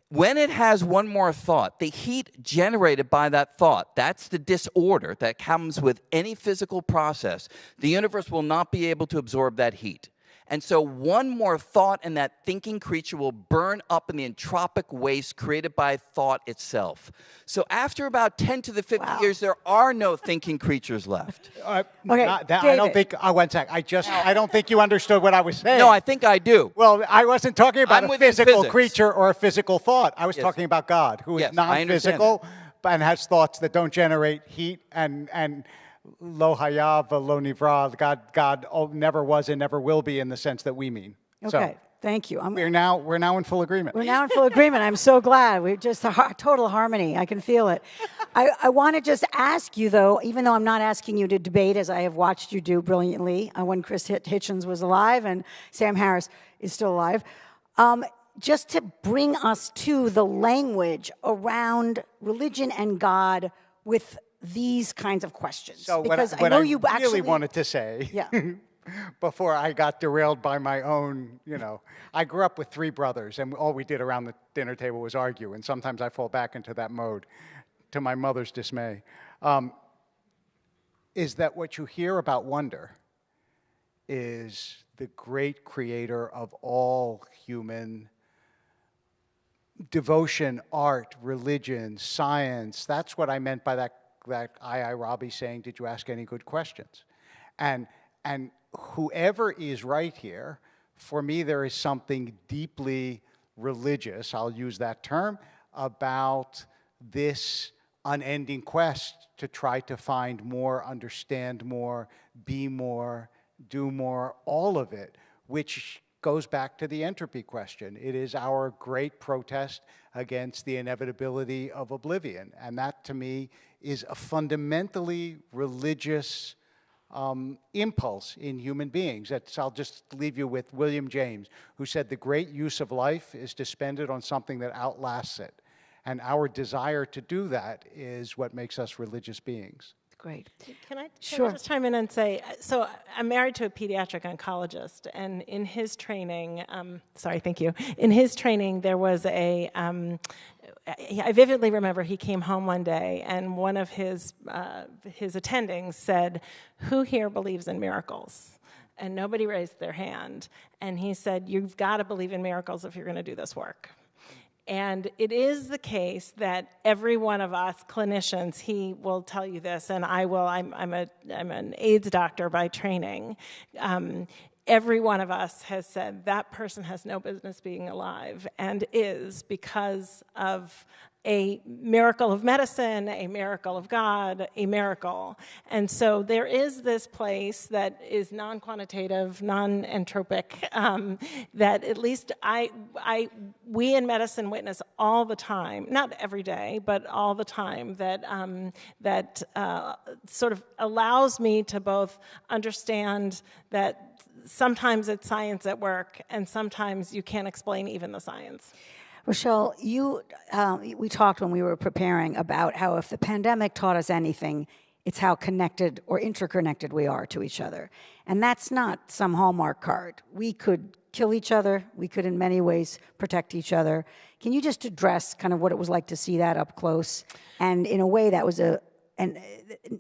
when it has one more thought, the heat generated by that thought, that's the disorder that comes with any physical process. The universe will not be able to absorb that heat. And so one more thought and that thinking creature will burn up in the entropic waste created by thought itself. So after about 10 to the 50 years, there are no thinking creatures left. I don't think, one sec, I don't think you understood what I was saying. No, I think I do. Well, I wasn't talking about I'm a within physical physics. creature or a physical thought. I was talking about God, who is Yes, I understand non-physical and has thoughts that don't generate heat and lo hayav, lo nivra. God never was and never will be in the sense that we mean. Okay, thank you. We're now in full agreement. We're now in full agreement. I'm so glad. We're just total harmony. I can feel it. I want to just ask you, though, even though I'm not asking you to debate, as I have watched you do brilliantly when Chris Hitchens was alive and Sam Harris is still alive, just to bring us to the language around religion and God with these kinds of questions. So because what I know I you really actually wanted to say, yeah. before I got derailed by my own, I grew up with 3 brothers, and all we did around the dinner table was argue, and sometimes I fall back into that mode, to my mother's dismay, is that what you hear about wonder is the great creator of all human devotion, art, religion, science. That's what I meant by that Robbie saying, did you ask any good questions? And whoever is right here, for me there is something deeply religious, I'll use that term, about this unending quest to try to find more, understand more, be more, do more, all of it, which goes back to the entropy question. It is our great protest against the inevitability of oblivion. And that, to me, is a fundamentally religious impulse in human beings. I'll just leave you with William James, who said the great use of life is to spend it on something that outlasts it. And our desire to do that is what makes us religious beings. Great. Can I Sure. just chime in and say, so I'm married to a pediatric oncologist, and in his training, in his training there was I vividly remember he came home one day and one of his attendings said, "Who here believes in miracles?" And nobody raised their hand. And he said, "You've got to believe in miracles if you're going to do this work." And it is the case that every one of us clinicians, he will tell you this, and I'm an AIDS doctor by training. Every one of us has said that person has no business being alive, and is because of a miracle of medicine, a miracle of God, a miracle. And so there is this place that is non-quantitative, non-entropic, that at least we in medicine witness all the time, not every day, but all the time, that sort of allows me to both understand that sometimes it's science at work, and sometimes you can't explain even the science. Rochelle, we talked when we were preparing about how if the pandemic taught us anything, It's how connected or interconnected we are to each other. And that's not some Hallmark card. We could kill each other. We could, in many ways, protect each other. Can you just address kind of what it was like to see that up close? And in a way, that was and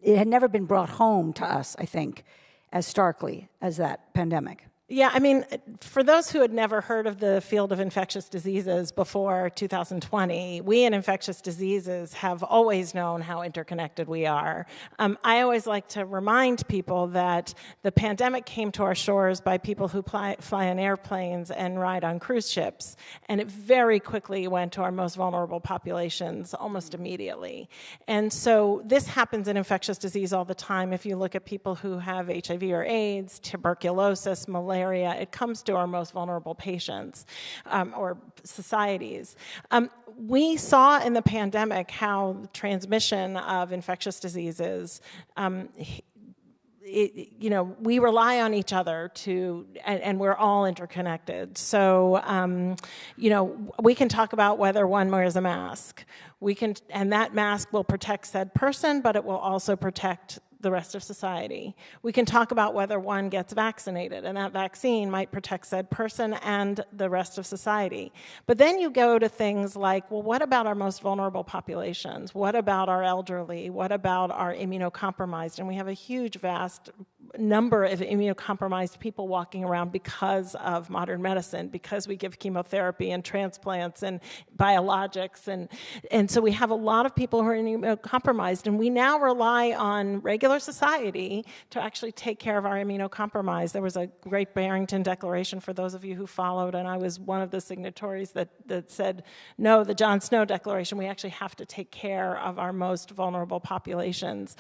it had never been brought home to us, I think, as starkly as that pandemic. Yeah, I mean, for those who had never heard of the field of infectious diseases before 2020, we in infectious diseases have always known how interconnected we are. I always like to remind people that the pandemic came to our shores by people who fly on airplanes and ride on cruise ships, and it very quickly went to our most vulnerable populations almost immediately. And so this happens in infectious disease all the time. If you look at people who have HIV or AIDS, tuberculosis, malaria, it comes to our most vulnerable patients or societies. We saw in the pandemic how transmission of infectious diseases, we rely on each other and we're all interconnected. So, we can talk about whether one wears a mask. And that mask will protect said person, but it will also protect the rest of society. We can talk about whether one gets vaccinated, and that vaccine might protect said person and the rest of society. But then you go to things like, well, what about our most vulnerable populations? What about our elderly? What about our immunocompromised? And we have a huge, vast number of immunocompromised people walking around because of modern medicine, because we give chemotherapy and transplants and biologics. And so we have a lot of people who are immunocompromised, and we now rely on regular society to actually take care of our immunocompromised. There was a great Barrington Declaration, for those of you who followed, and I was one of the signatories that said, no, the John Snow Declaration, we actually have to take care of our most vulnerable populations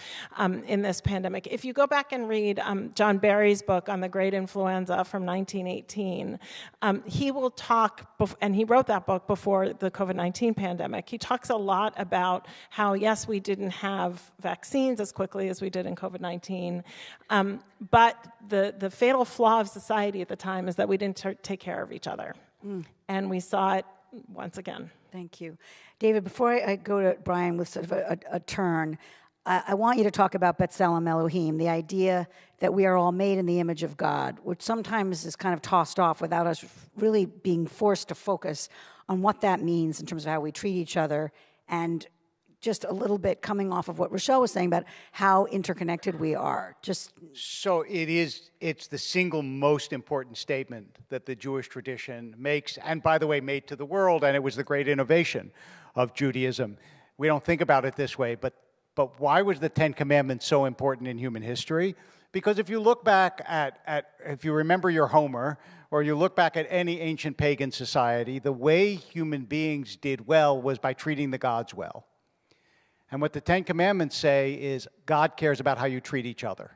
in this pandemic. If you go back and read John Barry's book on the Great Influenza from 1918, he will talk, and he wrote that book before the COVID-19 pandemic. He talks a lot about how, yes, we didn't have vaccines as quickly as we did in COVID-19, but the fatal flaw of society at the time is that we didn't take care of each other. And we saw it once again. Thank you. David, before I go to Brian with sort of a turn, I want you to talk about B'Tselem Elohim, the idea that we are all made in the image of God, which sometimes is kind of tossed off without us really being forced to focus on what that means in terms of how we treat each other, and just a little bit coming off of what Rochelle was saying about how interconnected we are. So it's the single most important statement that the Jewish tradition makes, and by the way, made to the world, and it was the great innovation of Judaism. We don't think about it this way, but why was the Ten Commandments so important in human history? Because if you look back if you remember your Homer, or you look back at any ancient pagan society, the way human beings did well was by treating the gods well. And what the Ten Commandments say is God cares about how you treat each other.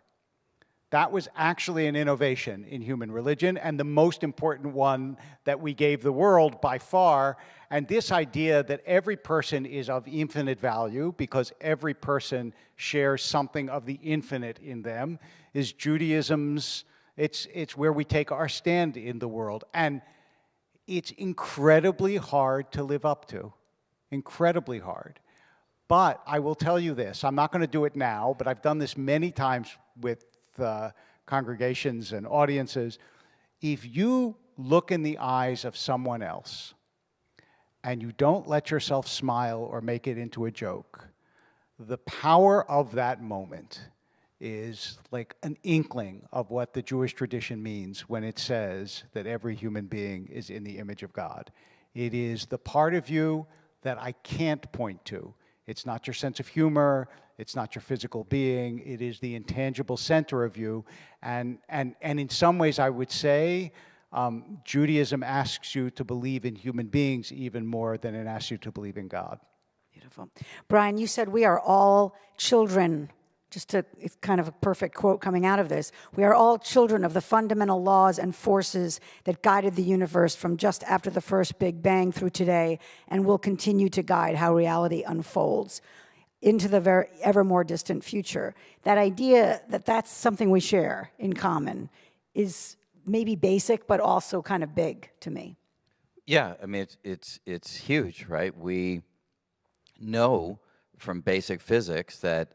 That was actually an innovation in human religion, and the most important one that we gave the world by far. And this idea that every person is of infinite value because every person shares something of the infinite in them is Judaism's, it's where we take our stand in the world. And it's incredibly hard to live up to, incredibly hard. But I will tell you this, I'm not going to do it now, but I've done this many times with congregations and audiences. If you look in the eyes of someone else and you don't let yourself smile or make it into a joke, the power of that moment is like an inkling of what the Jewish tradition means when it says that every human being is in the image of God. It is the part of you that I can't point to. It's not your sense of humor, it's not your physical being, it is the intangible center of you. And in some ways, I would say, Judaism asks you to believe in human beings even more than it asks you to believe in God. Beautiful. Brian, you said we are all children, it's kind of a perfect quote coming out of this. We are all children of the fundamental laws and forces that guided the universe from just after the first Big Bang through today, and will continue to guide how reality unfolds into the ever more distant future. That idea that that's something we share in common is maybe basic, but also kind of big to me. Yeah, I mean, it's huge, right? We know from basic physics that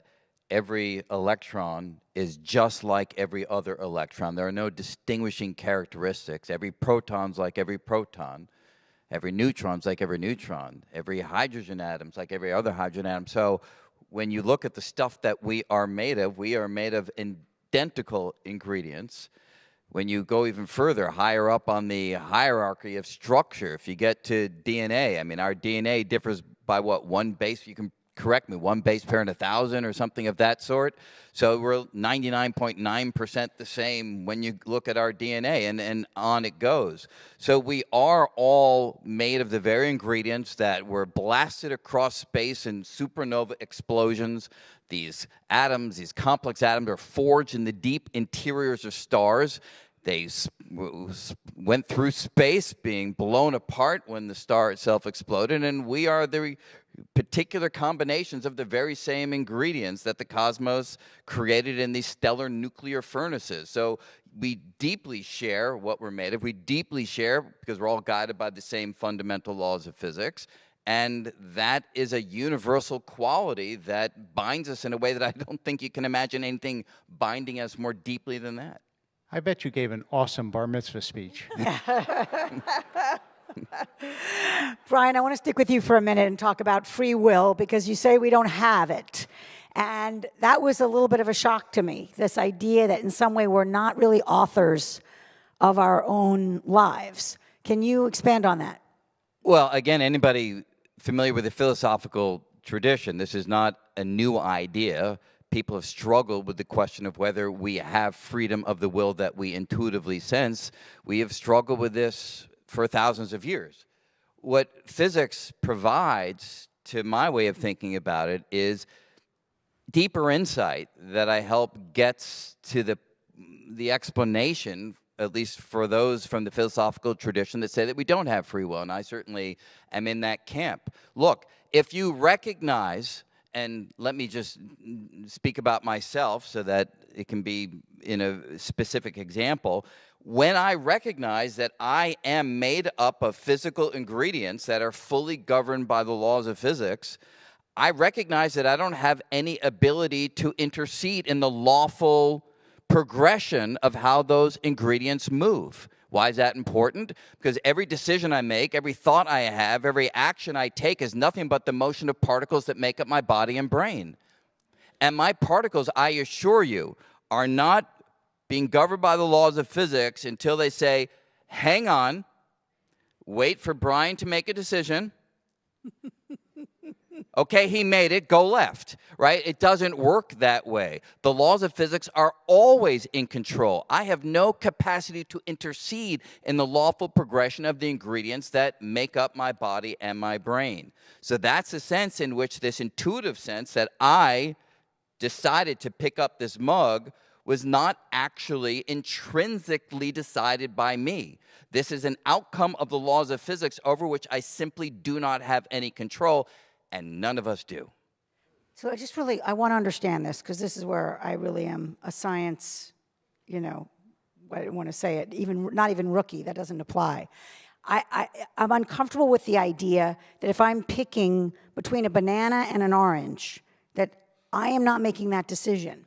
every electron is just like every other electron. There are no distinguishing characteristics. Every proton's like every proton. Every neutron's like every neutron. Every hydrogen atom's like every other hydrogen atom. So when you look at the stuff that we are made of identical ingredients. When you go even further, higher up on the hierarchy of structure, if you get to DNA, I mean, our DNA differs by what, one base? You can correct me, one base pair in 1,000 or something of that sort. So we're 99.9% the same when you look at our DNA, and on it goes. So we are all made of the very ingredients that were blasted across space in supernova explosions. These atoms, these complex atoms, are forged in the deep interiors of stars. They went through space, being blown apart when the star itself exploded, and we are the particular combinations of the very same ingredients that the cosmos created in these stellar nuclear furnaces. So we deeply share what we're made of. We deeply share because we're all guided by the same fundamental laws of physics. And that is a universal quality that binds us in a way that I don't think you can imagine anything binding us more deeply than that. I bet you gave an awesome bar mitzvah speech. Brian, I want to stick with you for a minute and talk about free will, because you say we don't have it. And that was a little bit of a shock to me, this idea that in some way we're not really authors of our own lives. Can you expand on that? Well, again, anybody familiar with the philosophical tradition, this is not a new idea. People have struggled with the question of whether we have freedom of the will that we intuitively sense. We have struggled with this for thousands of years. What physics provides, to my way of thinking about it, is deeper insight that I hope gets to the explanation, at least for those from the philosophical tradition that say that we don't have free will, and I certainly am in that camp. Look, if you recognize, and let me just speak about myself so that it can be in a specific example. When I recognize that I am made up of physical ingredients that are fully governed by the laws of physics, I recognize that I don't have any ability to intercede in the lawful progression of how those ingredients move. Why is that important? Because every decision I make, every thought I have, every action I take is nothing but the motion of particles that make up my body and brain. And my particles, I assure you, are not being governed by the laws of physics until they say, hang on, wait for Brian to make a decision. Okay, he made it, go left, right? It doesn't work that way. The laws of physics are always in control. I have no capacity to intercede in the lawful progression of the ingredients that make up my body and my brain. So that's the sense in which this intuitive sense that I decided to pick up this mug was not actually intrinsically decided by me. This is an outcome of the laws of physics over which I simply do not have any control, and none of us do. So I want to understand this, because this is where I really am a science, I don't want to say it, not even rookie, that doesn't apply. I'm uncomfortable with the idea that if I'm picking between a banana and an orange, that I am not making that decision.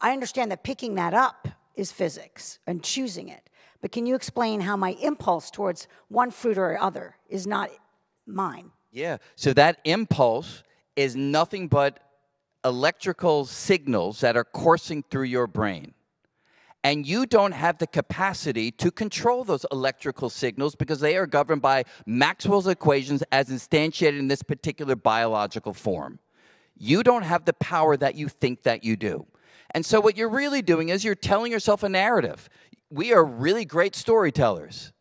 I understand that picking that up is physics and choosing it. But can you explain how my impulse towards one fruit or other is not mine? Yeah, so that impulse is nothing but electrical signals that are coursing through your brain. And you don't have the capacity to control those electrical signals because they are governed by Maxwell's equations as instantiated in this particular biological form. You don't have the power that you think that you do. And so what you're really doing is you're telling yourself a narrative. We are really great storytellers.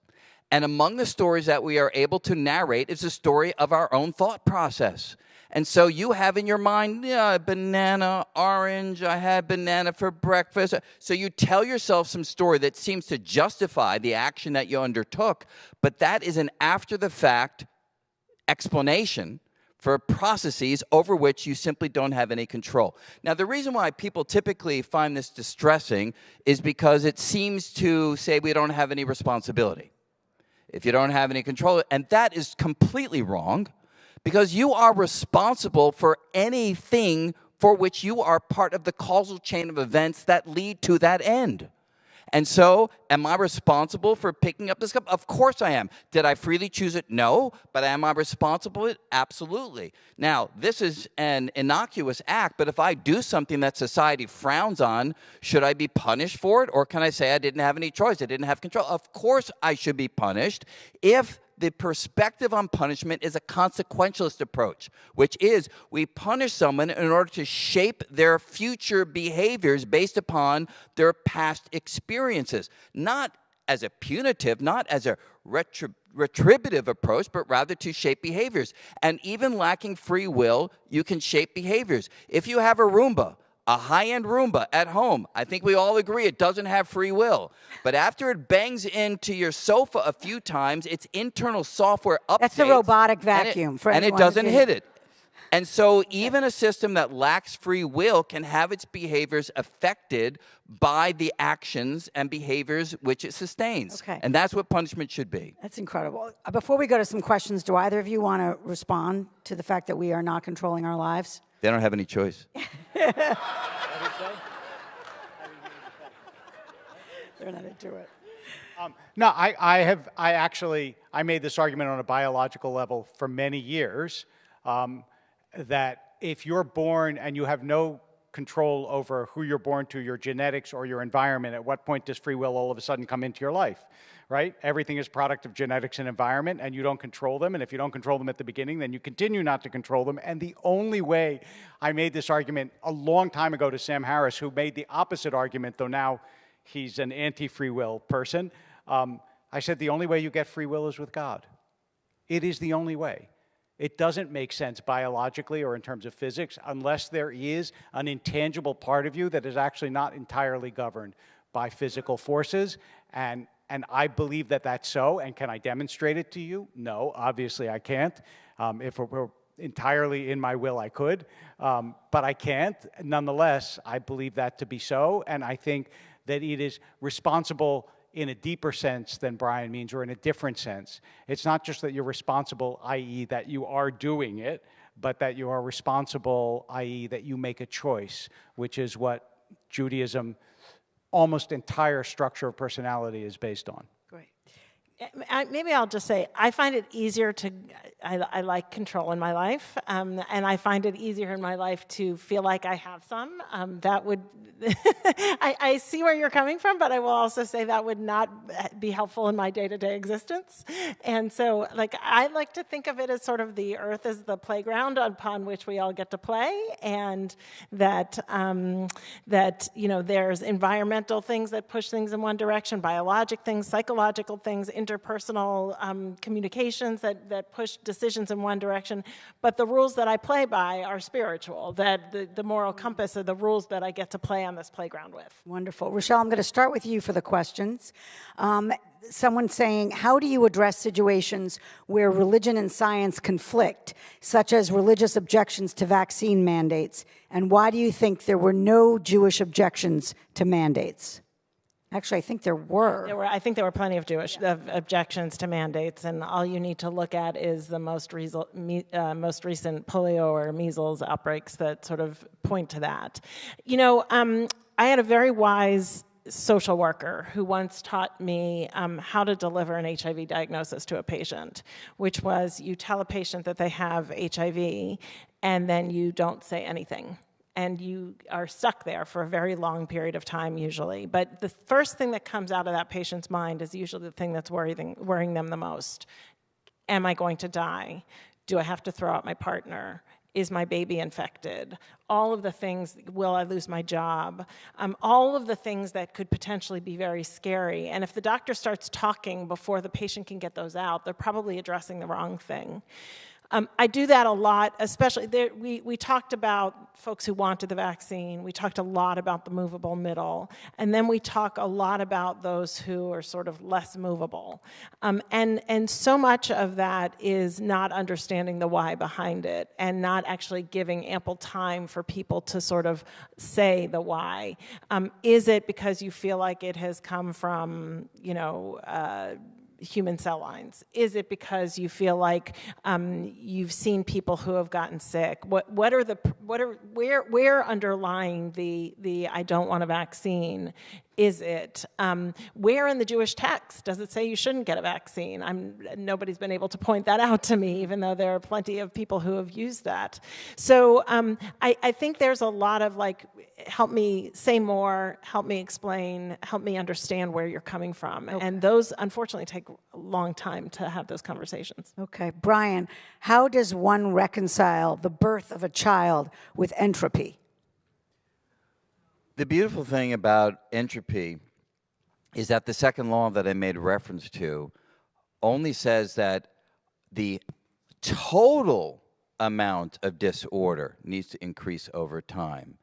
And among the stories that we are able to narrate is the story of our own thought process. And so you have in your mind, banana, orange, I had banana for breakfast. So you tell yourself some story that seems to justify the action that you undertook, but that is an after-the-fact explanation for processes over which you simply don't have any control. Now, the reason why people typically find this distressing is because it seems to say we don't have any responsibility if you don't have any control. And that is completely wrong, because you are responsible for anything for which you are part of the causal chain of events that lead to that end. And so, am I responsible for picking up this cup? Of course I am. Did I freely choose it? No. But am I responsible for it? Absolutely. Now, this is an innocuous act, but if I do something that society frowns on, should I be punished for it? Or can I say I didn't have any choice, I didn't have control? Of course I should be punished if the perspective on punishment is a consequentialist approach, which is we punish someone in order to shape their future behaviors based upon their past experiences, not as a punitive, not as a retributive approach, but rather to shape behaviors. And even lacking free will, you can shape behaviors. If you have a Roomba, a high-end Roomba at home, I think we all agree it doesn't have free will. But after it bangs into your sofa a few times, its internal software updates. That's the robotic vacuum. And it doesn't hit it. And so even a system that lacks free will can have its behaviors affected by the actions and behaviors which it sustains. Okay. And that's what punishment should be. That's incredible. Before we go to some questions, do either of you want to respond to the fact that we are not controlling our lives? They don't have any choice. They're not into it. No, I made this argument on a biological level for many years, that if you're born and you have no control over who you're born to, your genetics or your environment, at what point does free will all of a sudden come into your life, right? Everything is product of genetics and environment, and you don't control them, and if you don't control them at the beginning, then you continue not to control them, and the only way, I made this argument a long time ago to Sam Harris, who made the opposite argument, though now he's an anti-free will person. I said the only way you get free will is with God. It is the only way. It doesn't make sense biologically or in terms of physics unless there is an intangible part of you that is actually not entirely governed by physical forces. And I believe that that's so. And can I demonstrate it to you? No, obviously I can't. If it were entirely in my will, I could. But I can't. Nonetheless, I believe that to be so. And I think that it is responsible in a deeper sense than Brian means, or in a different sense. It's not just that you're responsible, i.e. that you are doing it, but that you are responsible, i.e. that you make a choice, which is what Judaism, almost entire structure of personality is based on. Great. Maybe I'll just say, I find it easier to, I like control in my life, and I find it easier in my life to feel like I have some. That would, I see where you're coming from, but I will also say that would not be helpful in my day-to-day existence. And so, I like to think of it as sort of the earth as the playground upon which we all get to play, and that, there's environmental things that push things in one direction, biologic things, psychological things, interpersonal communications that push decisions in one direction, but the rules that I play by are spiritual, that the moral compass are the rules that I get to play on this playground with. Wonderful. Rochelle, I'm going to start with you for the questions. Someone saying, how do you address situations where religion and science conflict, such as religious objections to vaccine mandates, and why do you think there were no Jewish objections to mandates? Actually, I think there were. I think there were plenty of Jewish objections to mandates, and all you need to look at is the most recent polio or measles outbreaks that sort of point to that. I had a very wise social worker who once taught me how to deliver an HIV diagnosis to a patient, which was you tell a patient that they have HIV, and then you don't say anything. And you are stuck there for a very long period of time usually. But the first thing that comes out of that patient's mind is usually the thing that's worrying them the most. Am I going to die? Do I have to throw out my partner? Is my baby infected? All of the things, will I lose my job? All of the things that could potentially be very scary. And if the doctor starts talking before the patient can get those out, they're probably addressing the wrong thing. I do that a lot, especially, we talked about folks who wanted the vaccine, we talked a lot about the movable middle, and then we talk a lot about those who are sort of less movable. And so much of that is not understanding the why behind it, and not actually giving ample time for people to sort of say the why. Is it because you feel like it has come from, human cell lines? Is it because you feel like you've seen people who have gotten sick? Where underlying the I don't want a vaccine is it? Where in the Jewish text does it say you shouldn't get a vaccine? Nobody's been able to point that out to me, even though there are plenty of people who have used that. So I think there's a lot of like, help me say more, help me explain, help me understand where you're coming from. Okay. And those, unfortunately, take a long time to have those conversations. Okay. Brian, how does one reconcile the birth of a child with entropy? The beautiful thing about entropy is that the second law that I made reference to only says that the total amount of disorder needs to increase over time.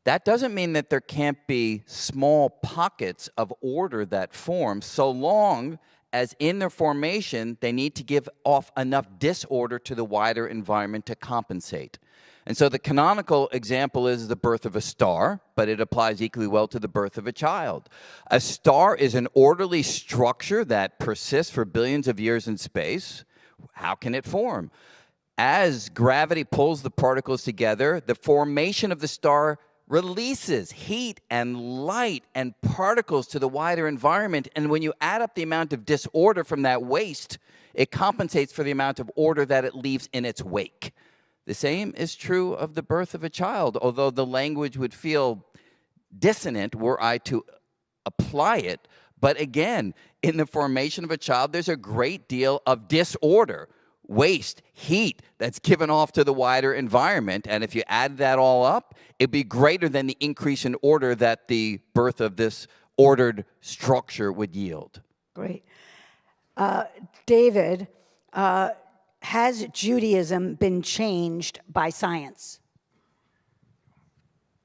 That doesn't mean that there can't be small pockets of order that form, so long as in their formation they need to give off enough disorder to the wider environment to compensate. And so the canonical example is the birth of a star, but it applies equally well to the birth of a child. A star is an orderly structure that persists for billions of years in space. How can it form? As gravity pulls the particles together, the formation of the star releases heat and light and particles to the wider environment. And when you add up the amount of disorder from that waste, it compensates for the amount of order that it leaves in its wake. The same is true of the birth of a child, although the language would feel dissonant were I to apply it. But again, in the formation of a child, there's a great deal of disorder, waste, heat that's given off to the wider environment. And if you add that all up, it'd be greater than the increase in order that the birth of this ordered structure would yield. Great. David, has Judaism been changed by science?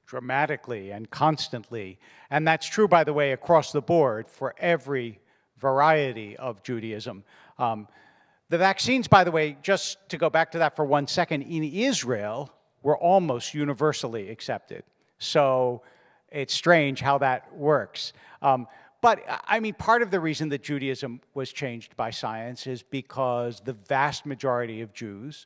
Dramatically and constantly. And that's true, by the way, across the board for every variety of Judaism. The vaccines, by the way, just to go back to that for 1 second, in Israel were almost universally accepted. So it's strange how that works. But, I mean, part of the reason that Judaism was changed by science is because the vast majority of Jews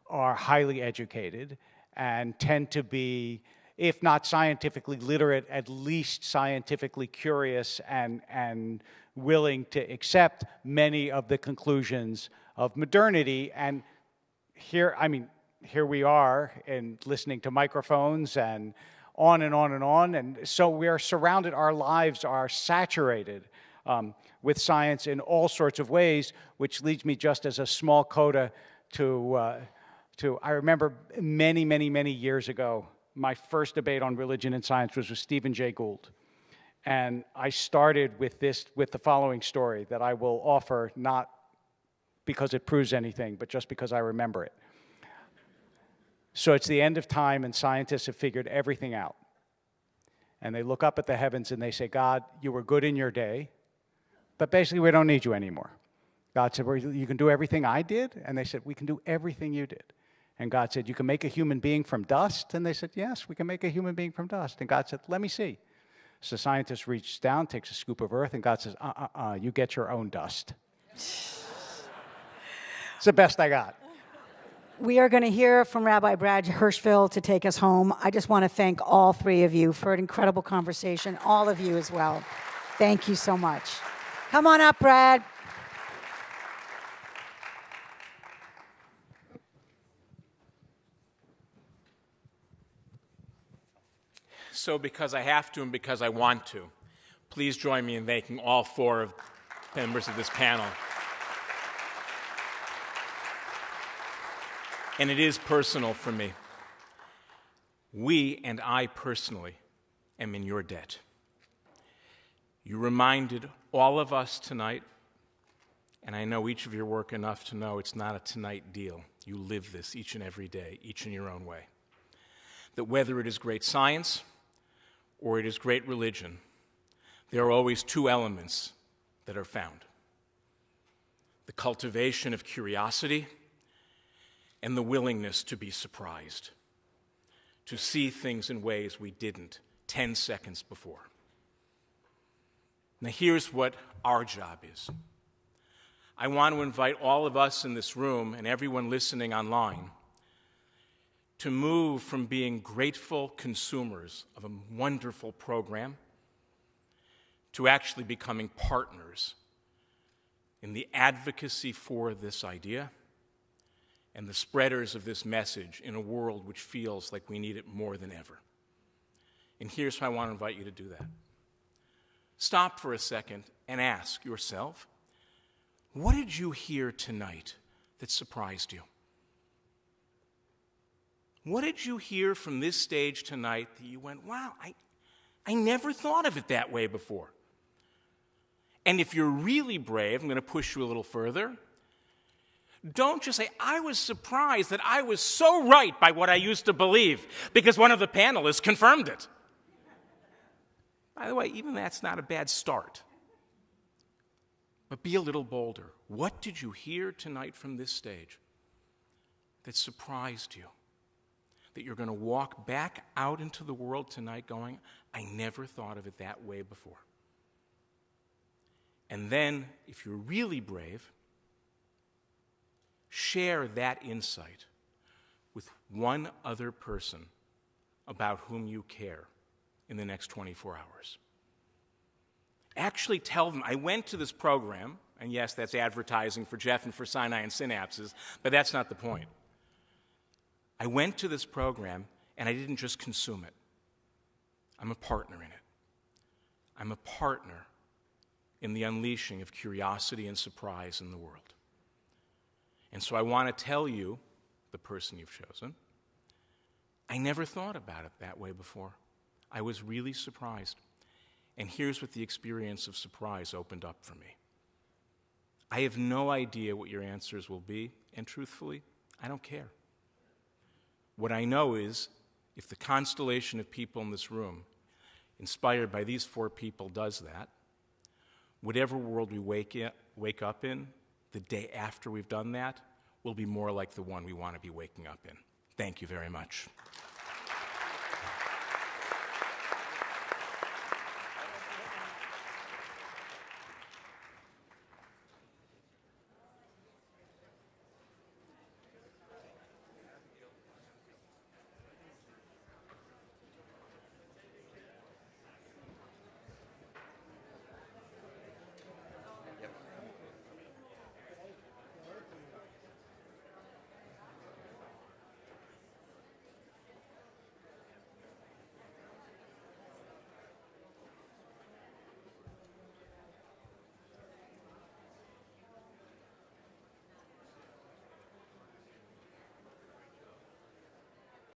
are highly educated and tend to be, if not scientifically literate, at least scientifically curious and willing to accept many of the conclusions of modernity. And here we are and listening to microphones and on and on and on. And so we are surrounded, our lives are saturated with science in all sorts of ways, which leads me just as a small coda to I remember many, many, many years ago, my first debate on religion and science was with Stephen Jay Gould. And I started with the following story that I will offer, not because it proves anything, but just because I remember it. So it's the end of time, and scientists have figured everything out. And they look up at the heavens and they say, God, you were good in your day, but basically we don't need you anymore. God said, well, you can do everything I did? And they said, we can do everything you did. And God said, you can make a human being from dust? And they said, yes, we can make a human being from dust. And God said, let me see. So the scientist reaches down, takes a scoop of earth, and God says, you get your own dust. It's the best I got. We are going to hear from Rabbi Brad Hirschfeld to take us home. I just want to thank all three of you for an incredible conversation, all of you as well. Thank you so much. Come on up, Brad. So because I have to and because I want to, please join me in thanking all four of members of this panel. And it is personal for me. We, and I personally, am in your debt. You reminded all of us tonight, and I know each of your work enough to know it's not a tonight deal. You live this each and every day, each in your own way. That whether it is great science or it is great religion, there are always two elements that are found: the cultivation of curiosity and the willingness to be surprised, to see things in ways we didn't 10 seconds before. Now here's what our job is: I want to invite all of us in this room and everyone listening online to move from being grateful consumers of a wonderful program to actually becoming partners in the advocacy for this idea and the spreaders of this message in a world which feels like we need it more than ever. And here's how I want to invite you to do that. Stop for a second and ask yourself, what did you hear tonight that surprised you? What did you hear from this stage tonight that you went, wow, I never thought of it that way before? And if you're really brave, I'm going to push you a little further. Don't just say, I was surprised that I was so right by what I used to believe because one of the panelists confirmed it. By the way, even that's not a bad start. But be a little bolder. What did you hear tonight from this stage that surprised you? That you're going to walk back out into the world tonight going, I never thought of it that way before. And then, if you're really brave, share that insight with one other person about whom you care in the next 24 hours. Actually tell them, I went to this program, and yes, that's advertising for Jeff and for Sinai and Synapses, but that's not the point. I went to this program, and I didn't just consume it. I'm a partner in it. I'm a partner in the unleashing of curiosity and surprise in the world. And so I want to tell you, the person you've chosen, I never thought about it that way before. I was really surprised. And here's what the experience of surprise opened up for me. I have no idea what your answers will be, and truthfully, I don't care. What I know is, if the constellation of people in this room, inspired by these 4 people, does that, whatever world we wake up in, the day after we've done that, will be more like the one we want to be waking up in. Thank you very much.